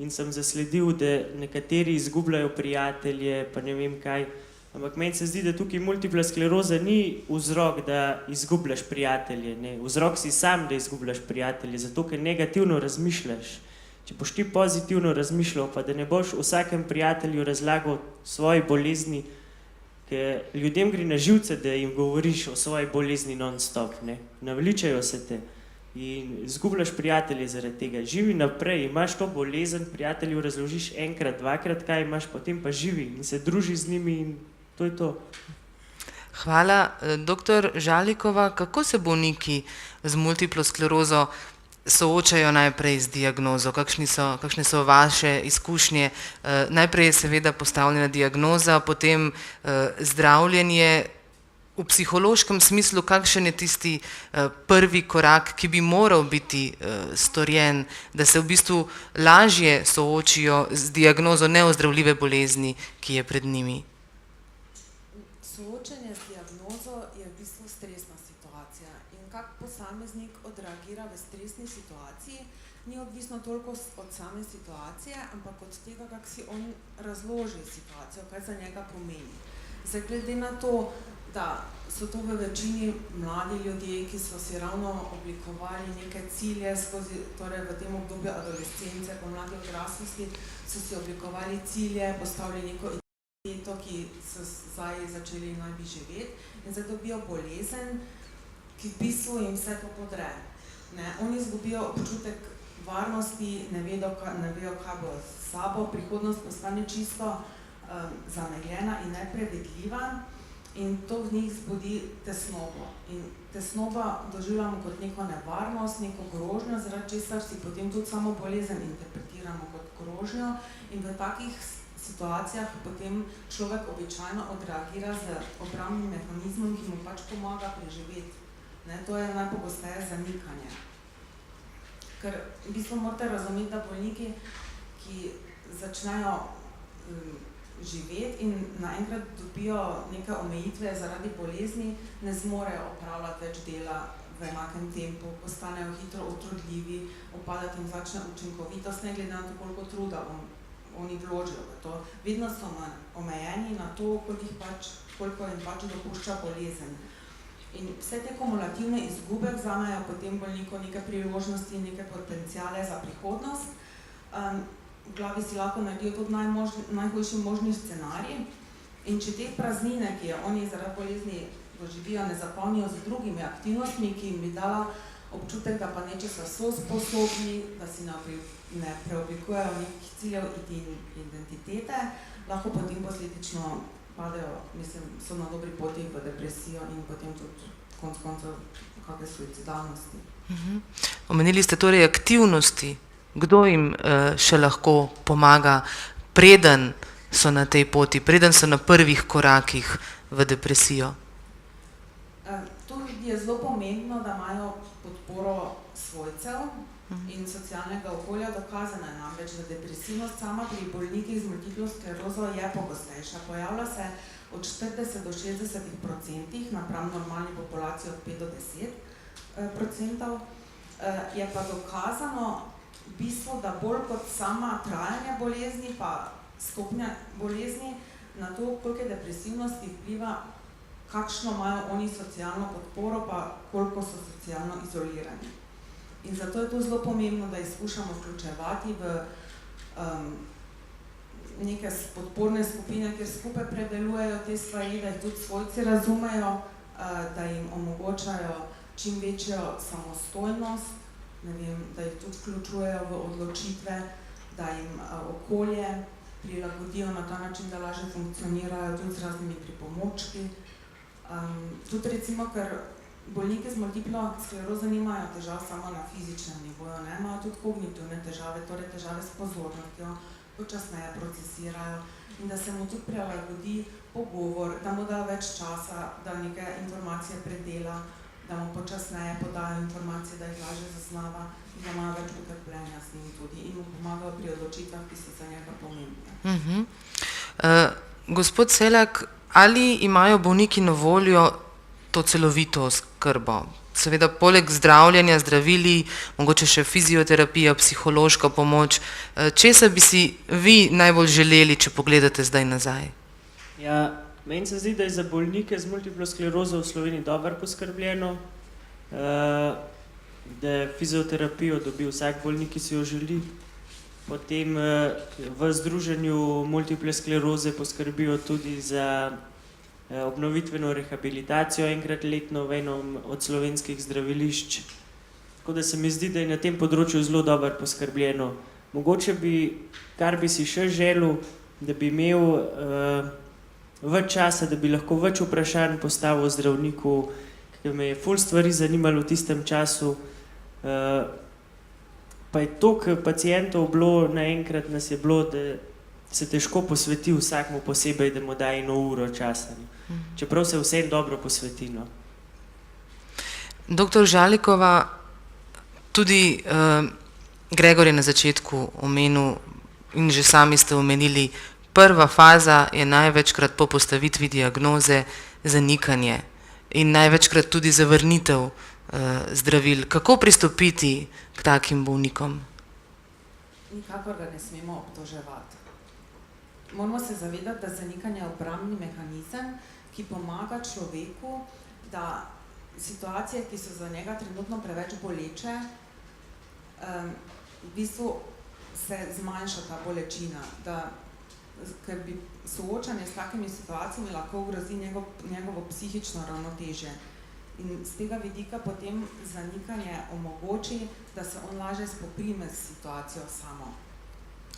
in sem zasledil, da nekateri izgubljajo prijatelje, pa ne vem kaj. Ampak meni se zdi, da tukaj multipla skleroza ni vzrok, da izgubljaš prijatelje, ne. Vzrok si sam, da izgubljaš prijatelje, zato ker negativno razmišljaš. Če boš ti pozitivno razmišljal, pa da ne boš vsakem prijatelju razlagal svoje bolezni, ker ljudem gre na živce, da jim govoriš o svoji bolezni non-stop, ne. Naveličajo se te in izgubljaš prijatelje zaradi tega. Živi naprej, imaš to bolezen, prijatelju razložiš enkrat, dvakrat, kaj imaš, potem pa živi in se druži z njimi in to je to. Hvala. Doktor Žalikova, kako se bolniki z multiplo sklerozo soočajo najprej z diagnozo? Kakšne so vaše izkušnje? Najprej je seveda postavljena diagnoza, potem zdravljenje. V psihološkem smislu, kakšen je tisti prvi korak, ki bi moral biti storjen, da se v bistvu lažje soočijo z diagnozo neozdravljive bolezni, ki je pred njimi? Soočenje z diagnozo je v bistvu stresna situacija in kak posameznik odreagira v stresni situaciji, ni odvisno toliko od same situacije, ampak od tega, kak si on razloži situacijo, kaj za njega pomeni. Zdaj, glede na to, da so to v večini mladi ljudje, ki so si ravno oblikovali neke cilje skozi, torej v tem obdobju adolescence, pomladi odraslosti, so si oblikovali cilje, postavili neko identiteto, ki so zdaj začeli naj bi živeti in zdaj dobijo bolezen, ki v bistvu jim vse to podre. Oni izgubijo občutek varnosti, ne vedo, kaj bo s sabo, prihodnost postane čisto zamegljena in nepredvidljiva. In to v njih zbudi tesnobo. In tesnoba doživljamo kot neko nevarnost, neko grožnjo, zaradi česar si potem tudi samo bolezen interpretiramo kot grožnjo in v takih situacijah potem človek običajno odreagira z obrambnim mehanizmom, ki mu pač pomaga preživeti. To je najpogosteje zanikanje. Ker v bistvu morate razumeti, da bolniki, ki začnejo živeti in naenkrat dobijo neke omejitve zaradi bolezni, ne zmorejo opravljati več dela v enakem tempu, postanejo hitro utrudljivi, upadati jim začne učinkovitost, ne glede na to, koliko truda oni vložijo v to. Vedno so omejeni na to, koliko jim pač dopušča bolezen. In vse te kumulativne izgube vzamejo potem bolniku neke priložnosti in neke potenciale za prihodnost. V glavi si lahko naredijo tudi najhujši možni scenarij. In če te praznine, ki jo oni zaradi bolezni doživijo, ne zapolnijo z drugimi aktivnostmi, ki jim bi dala občutek, da pa nečesa so sposobni, da si ne preoblikujejo nekih ciljev in identitete, lahko potem posledično padejo, so na dobri poti v depresijo in potem tudi konec koncev kakšne suicidalnosti. Omenili ste torej aktivnosti. Kdo jim še lahko pomaga, preden so na tej poti, preden so na prvih korakih v depresijo? Tu je zelo pomembno, da imajo podporo svojcev in socialnega okolja. Dokazano je namreč, da depresivnost sama pri bolnikih z multiplo sklerozo je pogostejša. Pojavlja se od 40 do 60% napram normalni populaciji od 5 do 10%. Je pa dokazano v bistvu, da bolj kot sama trajanja bolezni pa stopnja bolezni na to, koliko depresivnosti vpliva, kakšno imajo oni socialno podporo, pa koliko so socialno izolirani. In zato je to zelo pomembno, da jih skušamo vključevati v neke podporne skupine, kjer skupaj predelujejo te stvari, da jih tudi svojci razumejo, da jim omogočajo čim večjo samostojnost, da jih tudi vključujejo v odločitve, da jim okolje prilagodijo na ta način, da lažje funkcionirajo tudi z raznimi pripomočki. Tudi recimo, ker bolniki z multiplo sklerozo nimajo težav samo na fizičnem nivoju, imajo tudi kognitivne težave, torej težave s pozornostjo, počasneje procesirajo in da se mu tudi prilagodi pogovor, da mu da več časa, da neke informacije predela, da mu počasneje podajo informacije, da jih lažje zaznava in da imajo več potrpljenja z njim tudi in mu pomagajo pri odločitvah, ki so za njega pomembne. Gospod Selak, ali imajo bolniki na voljo to celovito oskrbo? Seveda, poleg zdravljenja, zdravili, mogoče še fizioterapija, psihološka pomoč. Česa bi si vi najbolj želeli, če pogledate zdaj nazaj? Ja, meni se zdi, da je za bolnike z multiplo sklerozo v Sloveniji dobro poskrbljeno, da fizioterapijo dobi vsak bolnik, ki si jo želi. Potem v združenju multiple skleroze poskrbijo tudi za obnovitveno rehabilitacijo enkrat letno v enom od slovenskih zdravilišč. Tako da se mi zdi, da je na tem področju zelo dobro poskrbljeno. Mogoče bi, kar bi si še želel, da bi imel več časa, da bi lahko več vprašanj postavil zdravniku, ker me je ful stvari zanimalo v tistem času. Pa je toliko pacientov bilo, naenkrat nas je bilo, da se težko posveti vsakmu posebej, da mu da 1 uro časa. Čeprav se vsem dobro posveti. Doktor Žalikova, tudi Gregor je na začetku omenil in že sami ste omenili, prva faza je največkrat po postavitvi diagnoze zanikanje in največkrat tudi zavrnitev zdravil. Kako pristopiti k takim bolnikom? Nikakor ga ne smemo obtoževati. Moramo se zavedati, da zanikanje je obrambni mehanizem, ki pomaga človeku, da situacije, ki so za njega trenutno preveč boleče, v bistvu se zmanjša ta bolečina, ker bi soočanje s takimi situacijami lahko ogrozi njegovo psihično ravnotežje. In z tega vidika potem zanikanje omogoči, da se on lažje spoprime s situacijo samo.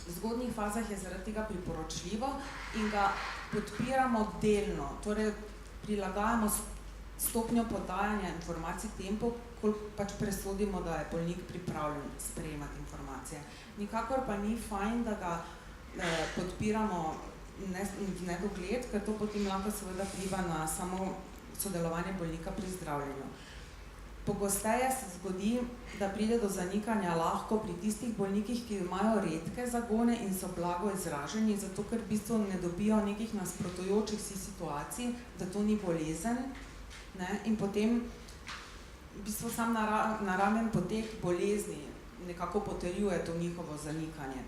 V zgodnjih fazah je zaradi tega priporočljivo in ga podpiramo delno, torej prilagajamo stopnjo podajanja informacij tempo, koliko pač presodimo, da je bolnik pripravljen sprejemati informacije. Nikakor pa ni fajn, da ga podpiramo v nedogled, ker to potem lahko seveda vpliva na samo sodelovanje bolnika pri zdravljenju. Pogosteje se zgodi, da pride do zanikanja lahko pri tistih bolnikih, ki imajo redke zagone in so blago izraženi, zato ker v bistvu ne dobijo nekih nasprotujočih si situacij, da to ni bolezen. In potem v bistvu sam naraven potek bolezni nekako potrjuje to njihovo zanikanje.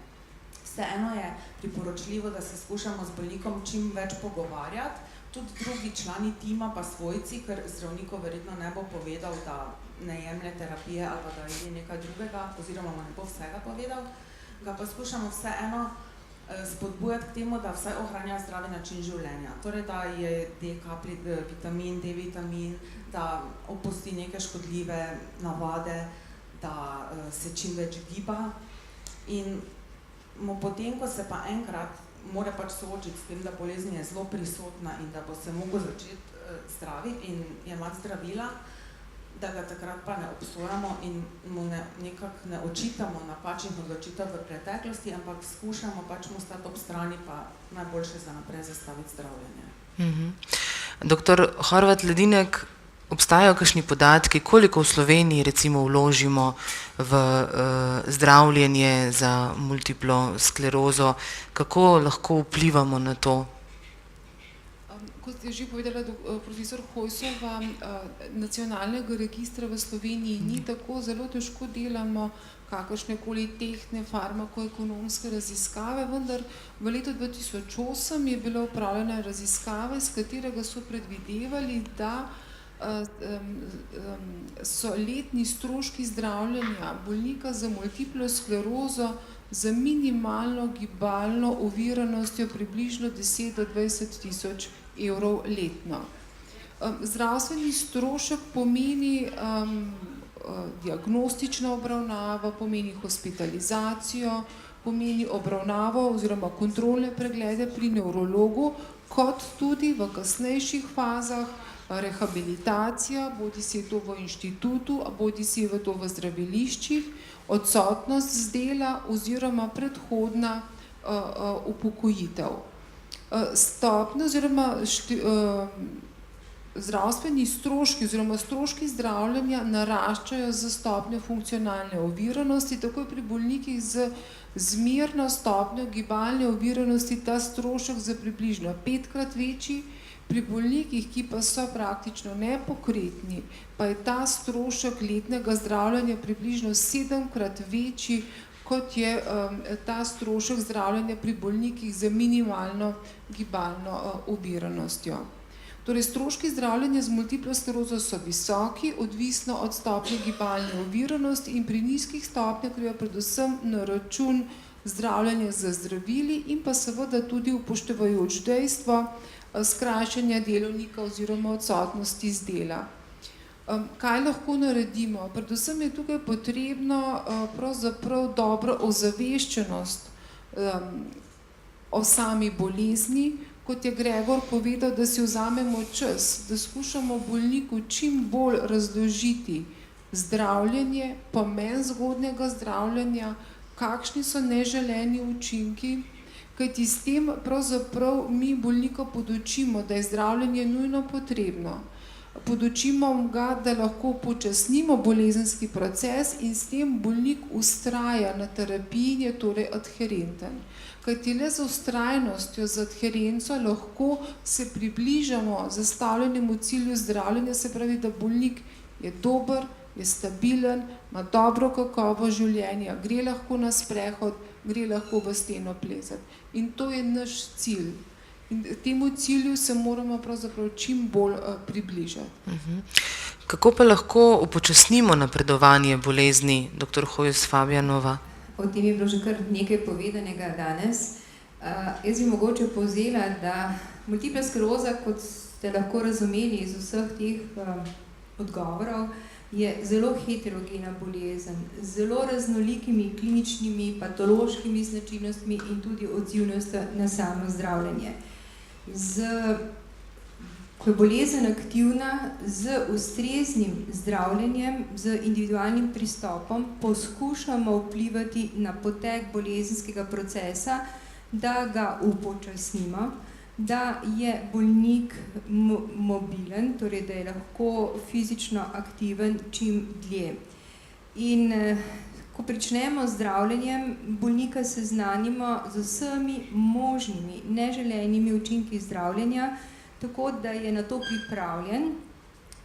S Vseeno je priporočljivo, da se skušamo z bolnikom čim več pogovarjati, tudi drugi člani tima pa svojci, ker zdravniku verjetno ne bo povedal, da ne jemlje terapije ali pa da je nekaj drugega, oziroma mu ne bo vsega povedal, ga pa skušamo vseeno spodbujati k temu, da vsaj ohranja zdravi način življenja. Torej, da je vitamin, D vitamin, da opusti neke škodljive navade, da se čim več giba. In mu potem, ko se pa enkrat mora pač soočiti s tem, da bolezen je zelo prisotna in da bo se mogel začeti zdraviti in jemati zdravila, da ga takrat pa ne obsojamo in mu nekako ne očitamo napačnih odločitev v preteklosti, ampak skušamo pač mu stati ob strani pa najboljše za naprej zastaviti zdravljenje. Doktor Horvat Ledinek, obstajajo kakšni podatki, koliko v Sloveniji recimo vložimo v zdravljenje za multiplo sklerozo, kako lahko vplivamo na to? Kot je že povedala profesor Hojsova, nacionalnega registra v Sloveniji ni tako, zelo težko delamo kakršnekoli tehtne farmakoekonomske raziskave, vendar v letu 2008 je bila opravljena raziskava, s katerega so predvidevali, da so letni stroški zdravljenja bolnika za multiplo sklerozo za minimalno gibalno oviranostjo približno 10 do 20 tisoč evrov letno. Zdravstveni strošek pomeni diagnostična obravnava, pomeni hospitalizacijo, pomeni obravnavo oziroma kontrolne preglede pri nevrologu, kot tudi v kasnejših fazah rehabilitacija, bodi si to v inštitutu, bodi si to v zdraviliščih, odsotnost z dela oziroma predhodna upokojitev. Stopnje oziroma zdravstveni stroški oziroma stroški zdravljenja naraščajo z stopnjo funkcionalne oviranosti, tako je pri bolnikih z zmerno stopnjo gibalne oviranosti ta strošek za približno 5-krat večji, pri bolnikih, ki pa so praktično nepokretni, pa je ta strošek letnega zdravljenja približno 7-krat večji, kot je ta strošek zdravljenja pri bolnikih z minimalno gibalno oviranostjo. Torej, stroški zdravljenja z multiplo sklerozo so visoki, odvisno od stopnje gibalne oviranosti in pri nizkih stopnjah grejo predvsem na račun zdravljenja z zdravili in pa seveda tudi upoštevajoč dejstvo skrajšanja delovnika oziroma odsotnosti z dela. Kaj lahko naredimo? Predvsem je tukaj potrebno pravzaprav dobro ozaveščenost o sami bolezni, kot je Gregor povedal, da si vzamemo čas, da skušamo bolniku čim bolj razložiti zdravljenje, pomen zgodnjega zdravljenja, kakšni so neželeni učinki, kajti s tem pravzaprav mi bolnika podučimo, da je zdravljenje nujno potrebno. Podučimo ga, da lahko počasnimo bolezenski proces in s tem bolnik vztraja na terapiji in je torej adherenten. Kajti le z vztrajnostjo, z adherenco lahko se približamo zastavljenemu cilju zdravljenja, se pravi, da bolnik je dober, je stabilen, ima dobro kakovost življenja, gre lahko na sprehod, gre lahko v steno plezati. In to je naš cilj. In temu cilju se moramo pravzaprav čim bolj približati. Kako pa lahko upočasnimo napredovanje bolezni, dr. Hojs Fabjanova? O tem je bilo že kar nekaj povedanega danes. Jaz bi mogoče povzela, da multipla skleroza, kot ste lahko razumeli iz vseh teh odgovorov, je zelo heterogena bolezen, z zelo raznolikimi kliničnimi, patološkimi značilnostmi in tudi odzivnostjo na samo zdravljenje. Ko je bolezen aktivna, z ustreznim zdravljenjem, z individualnim pristopom poskušamo vplivati na potek bolezenskega procesa, da ga upočasnimo, da je bolnik mobilen, torej da je lahko fizično aktiven čim dlje. In ko pričnemo z zdravljenjem, bolnika seznanimo z vsemi možnimi neželenimi učinki zdravljenja, tako da je na to pripravljen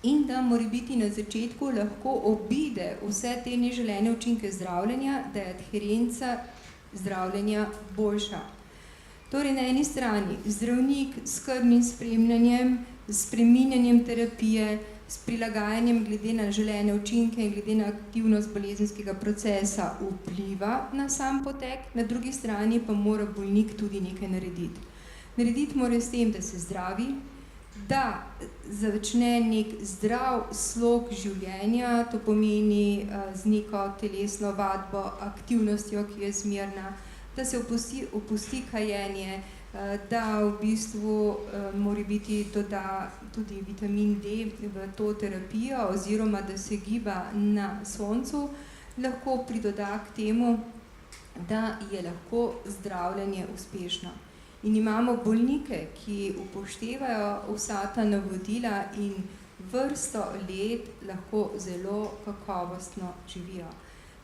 in da morebiti na začetku lahko obide vse te neželene učinke zdravljenja, da je adherenca zdravljenja boljša. Torej, na eni strani zdravnik s skrbnim spremljanjem, s spreminjanjem terapije, s prilagajanjem glede na želene učinke in glede na aktivnost bolezenskega procesa vpliva na sam potek, na drugi strani pa mora bolnik tudi nekaj narediti. Narediti mora s tem, da se zdravi, da začne nek zdrav slog življenja, to pomeni z neko telesno vadbo, aktivnostjo, ki je zmerna, da se opusti kajenje, da v bistvu mora biti doda tudi vitamin D v to terapijo oziroma da se giba na soncu, lahko pridoda k temu, da je lahko zdravljenje uspešno. In imamo bolnike, ki upoštevajo vsa ta navodila in vrsto let lahko zelo kakovostno živijo.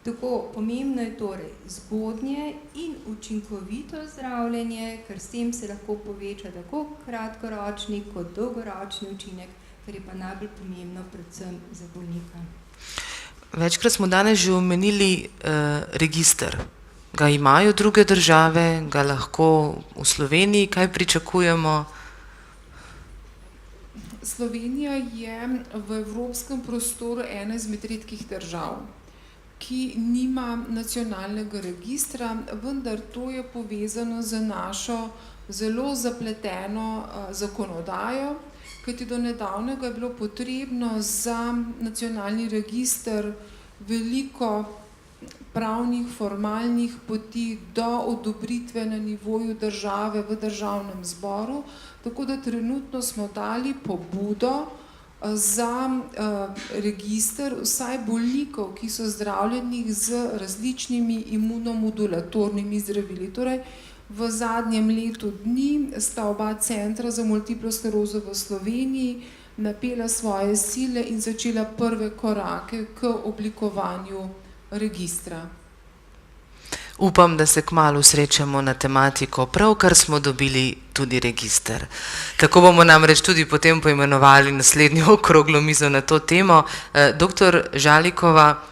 Tako pomembno je torej zgodnje in učinkovito zdravljenje, ker s tem se lahko poveča tako kratkoročni kot dolgoročni učinek, kar je pa najbolj pomembno predvsem za bolnika. Večkrat smo danes že omenili register. Ga imajo druge države, ga lahko v Sloveniji, kaj pričakujemo? Slovenija je v evropskem prostoru ena izmed redkih držav, ki nima nacionalnega registra, vendar to je povezano z našo zelo zapleteno zakonodajo, kajti do nedavnega je bilo potrebno za nacionalni register veliko pravnih, formalnih poti do odobritve na nivoju države v državnem zboru, tako da trenutno smo dali pobudo za register vsaj bolnikov, ki so zdravljeni z različnimi imunomodulatornimi zdravili. Torej, v zadnjem letu dni sta oba centra za multiplo sklerozo v Sloveniji napela svoje sile in začela prve korake k oblikovanju registra. Upam, da se kmalu srečamo na tematiko, pravkar smo dobili tudi register. Tako bomo namreč tudi potem poimenovali naslednjo okroglo mizo na to temo. Doktor Žalikova,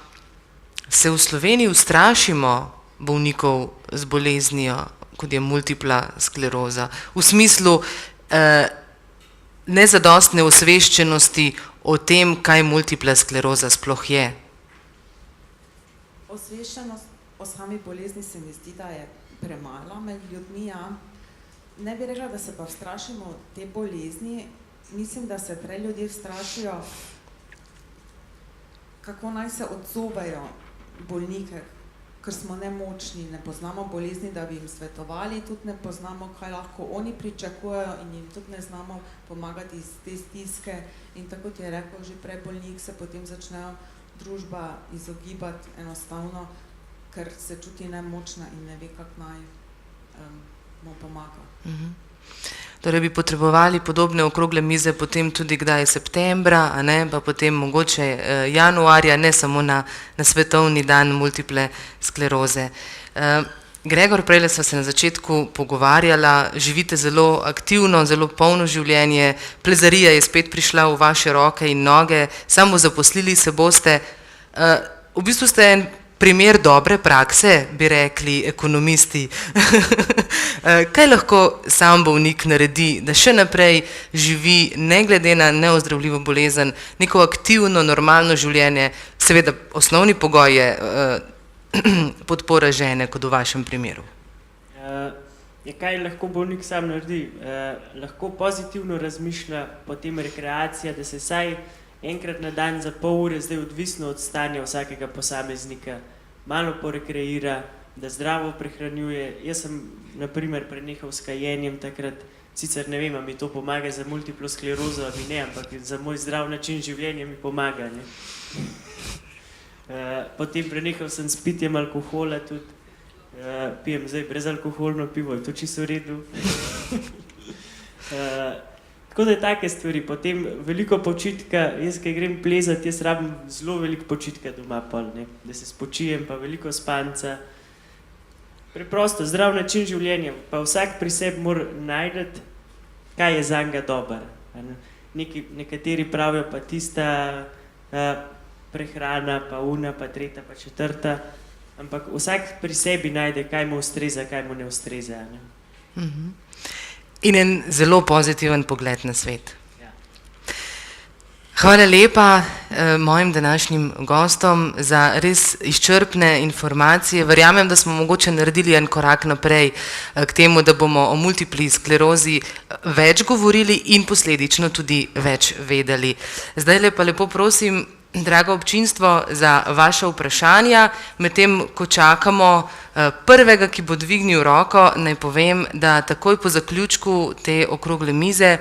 se v Sloveniji ustrašimo bolnikov z boleznijo, kot je multipla skleroza, v smislu nezadostne osveščenosti o tem, kaj multipla skleroza sploh je? Osveščenost o sami bolezni se mi zdi, da je premalo med ljudmi. Ja. Ne bi rekla, da se pa strašimo te bolezni. Mislim, da se prej ljudje strašijo, kako naj se odzovejo bolnike, ker smo nemočni, ne poznamo bolezni, da bi jim svetovali, tudi ne poznamo, kaj lahko oni pričakujejo in jim tudi ne znamo pomagati iz te stiske. In tako ti je rekel že prej bolnik, se potem začnejo družba izogibati enostavno, ker se čuti nemočna in ne ve, kako naj mu pomaga. Torej bi potrebovali podobne okrogle mize potem tudi kdaj septembra, a ne, pa potem mogoče januarja, ne samo na svetovni dan multiple skleroze. Gregor, prejle sva se na začetku pogovarjala, živite zelo aktivno, zelo polno življenje, plezarija je spet prišla v vaše roke in noge, samozaposlili se boste. V bistvu ste en primer dobre prakse, bi rekli ekonomisti. Kaj lahko sam bolnik naredi, da še naprej živi, ne glede na neozdravljivo bolezen, neko aktivno, normalno življenje? Seveda, osnovni pogoj je podpora žene, kot v vašem primeru. Kaj lahko bolnik sam naredi? Lahko pozitivno razmišlja, potem rekreacija, da se vsaj enkrat na dan za pol ure, zdaj odvisno od stanja vsakega posameznika, malo porekreira, da zdravo prehranjuje. Jaz sem, na primer, prenehal s kajenjem takrat, sicer ne vem, a mi to pomaga za multiplo sklerozo, ali ne, ampak za moj zdrav način življenja mi pomaga. Ne? Potem prenehal sem s pitjem alkohola tudi, pijem zdaj brezalkoholno pivo, je to čisto v redu. Tako da je take stvari, potem veliko počitka, jaz kaj grem plezati, jaz rabim zelo veliko počitka doma pol, ne? Da se spočijem, pa veliko spanca. Preprosto, zdrav način življenja, pa vsak pri sebi mora najdeti, kaj je zanj dober. Nekateri pravijo pa tista prehrana, pa una, pa tretja, pa četrta. ampak vsak pri sebi najde, kaj mu ustreza, kaj mu ne ustreza. Ne? In en zelo pozitiven pogled na svet. Hvala lepa mojim današnjim gostom za res izčrpne informacije. Verjamem, da smo mogoče naredili en korak naprej k temu, da bomo o multipli sklerozi več govorili in posledično tudi več vedeli. Zdaj pa lepo prosim, drago občinstvo, za vaše vprašanja. Medtem, ko čakamo prvega, ki bo dvignil roko, naj povem, da takoj po zaključku te okrogle mize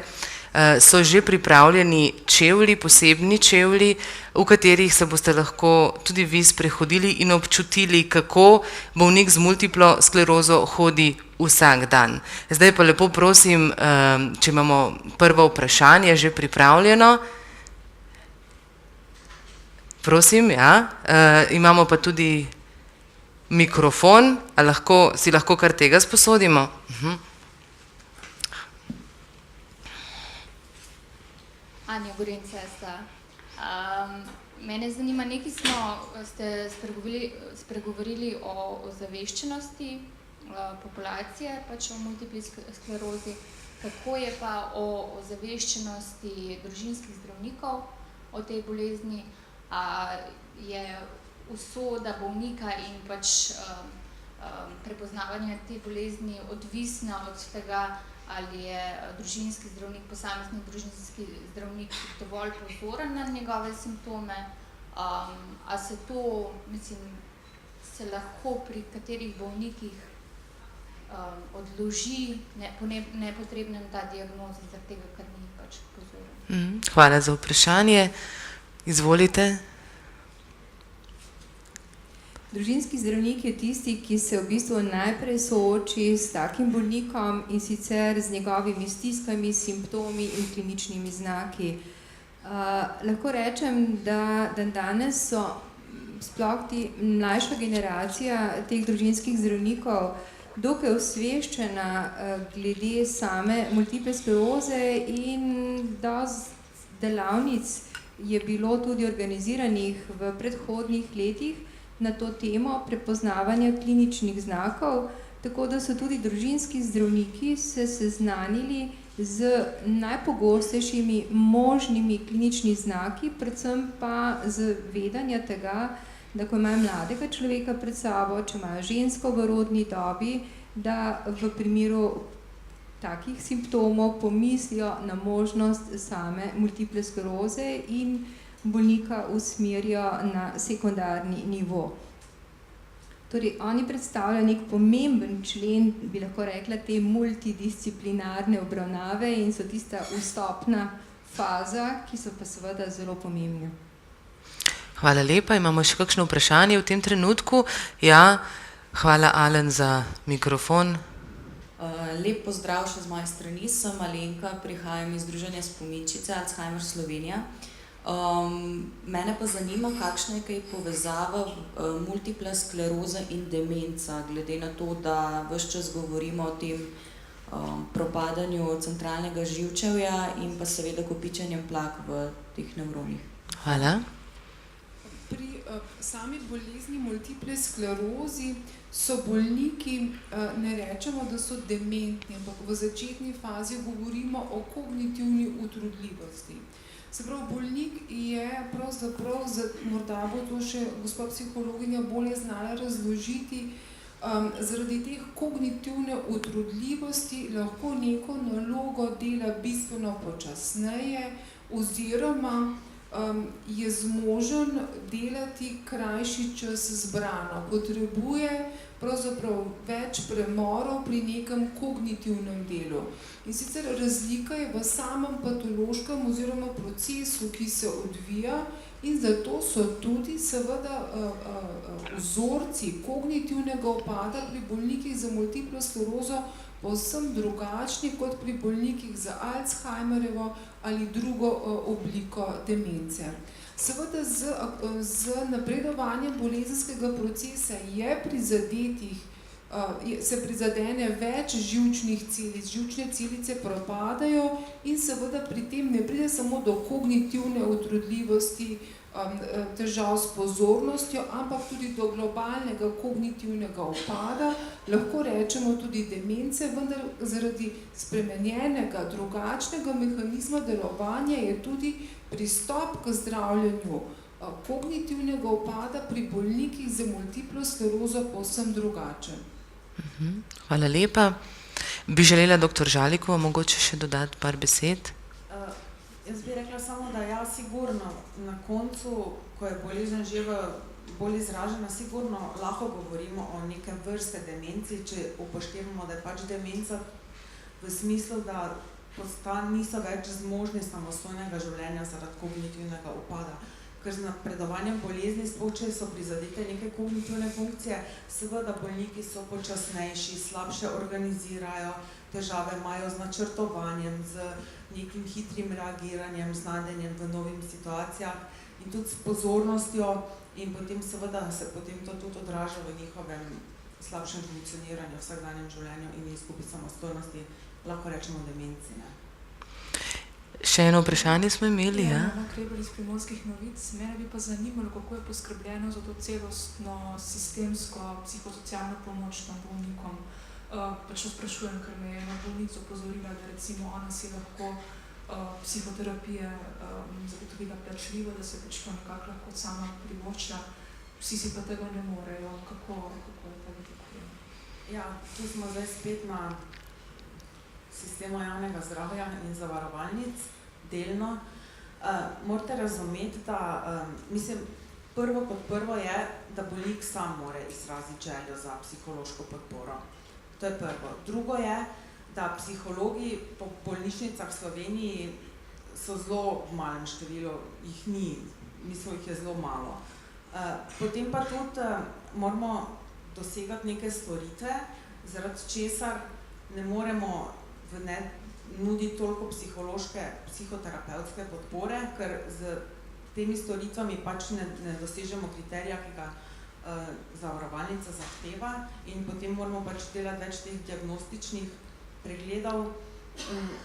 so že pripravljeni čevlji, posebni čevlji, v katerih se boste lahko tudi vi sprehodili in občutili, kako bolnik z multiplo sklerozo hodi vsak dan. Zdaj pa lepo prosim, če imamo prvo vprašanje že pripravljeno. Prosim, ja. Imamo pa tudi mikrofon, a si lahko kar tega sposodimo? Anja Gorenc-Cesta. Mene zanima, nekaj ste spregovorili o ozaveščenosti populacije, pač o multipli sklerozi. Kako je pa o ozaveščenosti družinskih zdravnikov o tej bolezni? Je usoda bolnika in pač prepoznavanje te bolezni odvisna od tega, ali je družinski zdravnik, posamezni družinski zdravnik dovolj pozoren na njegove simptome, a se to, mislim, se lahko pri katerih bolnikih odloži po nepotrebnem ta diagnoza, zaradi tega, ker ni pač pozoren. Hvala za vprašanje. Izvolite. Družinski zdravnik je tisti, ki se v bistvu najprej sooči s takim bolnikom in sicer z njegovimi stiskami, simptomi in kliničnimi znaki. Lahko rečem, da danes so sploh mlajša generacija teh družinskih zdravnikov dokaj osveščena glede same multiple skleroze in dosti delavnic je bilo tudi organiziranih v predhodnih letih na to temo prepoznavanja kliničnih znakov, tako da so tudi družinski zdravniki se seznanili z najpogostejšimi možnimi kliničnimi znaki, predvsem pa z vedanja tega, da ko imajo mladega človeka pred sabo, če imajo žensko v rodni dobi, da v primeru takih simptomov pomislijo na možnost same multiple skleroze in bolnika usmerijo na sekundarni nivo. Torej, oni predstavljajo nek pomemben člen, bi lahko rekla, te multidisciplinarne obravnave in so tista vstopna faza, ki so pa seveda zelo pomembne. Hvala lepa. Imamo še kakšno vprašanje v tem trenutku? Ja, hvala Alen za mikrofon. Lep pozdrav še z moje strani, sem Alenka, prihajam iz Združenja Spominčice Alzheimer Slovenija. Mene pa zanima, kakšna je kaj povezava multipla skleroza in demenca, glede na to, da ves čas govorimo o tem propadanju centralnega živčevja in pa seveda kopičenjem plak v teh nevronih. Hvala. Pri sami bolezni multiple sklerozi so bolniki, ne rečemo, da so dementni, ampak v začetni fazi govorimo o kognitivni utrudljivosti. Se pravi, bolnik je pravzaprav, morda bo to še gospa psihologinja bolje znala razložiti, zaradi teh kognitivne utrudljivosti lahko neko nalogo dela bistveno počasneje oziroma je zmožen delati krajši čas zbrano. Potrebuje pravzaprav več premorov pri nekem kognitivnem delu. In sicer razlika je v samem patološkem oziroma procesu, ki se odvija in zato so tudi seveda vzorci kognitivnega upada pri bolnikih za multiplo sklerozo povsem drugačni kot pri bolnikih za Alzheimerjevo ali drugo obliko demence. Seveda z napredovanjem bolezenskega procesa se prizadene več živčnih celic, živčne celice propadajo in seveda pri tem ne pride samo do kognitivne utrudljivosti, težav s pozornostjo, ampak tudi do globalnega kognitivnega upada, lahko rečemo tudi demence, vendar zaradi spremenjenega, drugačnega mehanizma delovanja je tudi pristop k zdravljenju kognitivnega upada pri bolnikih z multiplo sklerozo povsem drugačen. Hvala lepa. Bi želela dr. Žalikova mogoče še dodati par besed? Jaz bi rekla samo, da ja, sigurno na koncu, ko je bolezen že bolj izražena, sigurno lahko govorimo o neke vrste demenci, če upoštevamo, da je pač demenca v smislu, da niso več zmožni samostojnega življenja zaradi kognitivnega upada. Ker z napredovanjem bolezni, sploh če so prizadete neke kognitivne funkcije, seveda bolniki so počasnejši, slabše organizirajo, težave imajo z načrtovanjem, z nekim hitrim reagiranjem, znajdenjem v novih situacijah in tudi s pozornostjo in potem seveda se potem to tudi odraža v njihovem slabšem funkcioniranju, vsakdanjem življenju in izgubi samostojnosti, lahko rečemo demenci. Še eno vprašanje smo imeli, ja? Ana Krebel iz Primorskih novic. Mene bi pa zanimalo, kako je poskrbljeno za to celostno sistemsko psihosocialno pomoč tam bolnikom. Pač sprašujem, ker me je ena bolnica opozorila, da recimo ona si lahko psihoterapije zagotovila plačljivo, da se pač to nekako lahko sama privošča. Vsi si pa tega ne morejo. Kako je pa videti? Ja, tu smo zdaj spet na sistemu javnega zdravja in zavarovalnic, delno. Morate razumeti, da prvo kot prvo je, da bolnik sam mora izraziti željo za psihološko podporo. To je prvo. Drugo je, da psihologi po bolnišnicah v Sloveniji so zelo v malem številu, jih ni, jih je zelo malo. Potem pa tudi moramo dosegati neke storitve, zaradi česar ne moremo nuditi toliko psihološke, psihoterapevtske podpore, ker z temi storitvami pač ne dosežemo kriterija, ki ga zavarovalnica zahteva in potem moramo pač delati več teh diagnostičnih pregledov.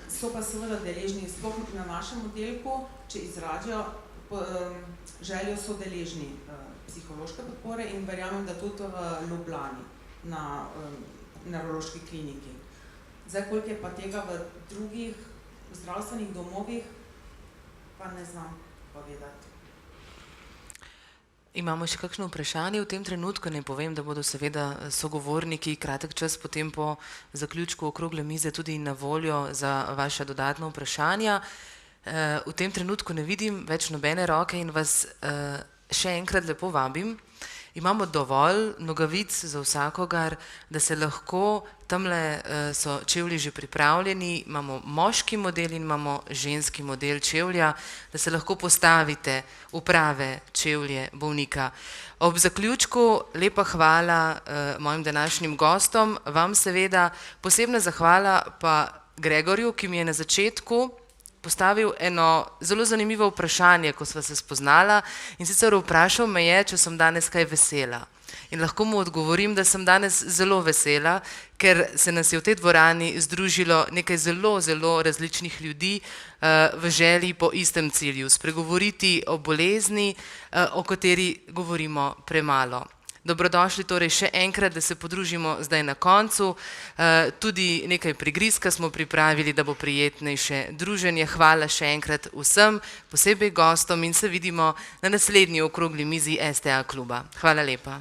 So pa seveda deležni, sploh na našem oddelku, če izrazijo željo, so deležni psihološke podpore in verjamem, da tudi v Ljubljani na nevrološki kliniki. Zdaj, koliko je pa tega v drugih zdravstvenih domovih, pa ne znam povedati. Imamo še kakšno vprašanje v tem trenutku? Ne povem, da bodo seveda sogovorniki kratek čas potem po zaključku okrogle mize tudi na voljo za vaša dodatna vprašanja. V tem trenutku ne vidim več nobene roke in vas še enkrat lepo vabim. Imamo dovolj nogavic za vsakogar, da se lahko, tamle so čevlji že pripravljeni, imamo moški model in imamo ženski model čevlja, da se lahko postavite v prave čevlje bolnika. Ob zaključku lepa hvala mojim današnjim gostom, vam seveda posebna zahvala pa Gregorju, ki mi je na začetku postavil eno zelo zanimivo vprašanje, ko sva se spoznala, in sicer vprašal me je, če sem danes kaj vesela. In lahko mu odgovorim, da sem danes zelo vesela, ker se nas je v tej dvorani združilo nekaj zelo, zelo različnih ljudi v želji po istem cilju, spregovoriti o bolezni, o kateri govorimo premalo. Dobrodošli torej še enkrat, da se podružimo zdaj na koncu. Tudi nekaj prigrizka smo pripravili, da bo prijetnejše druženje. Hvala še enkrat vsem, posebej gostom in se vidimo na naslednji okrogli mizi STA kluba. Hvala lepa.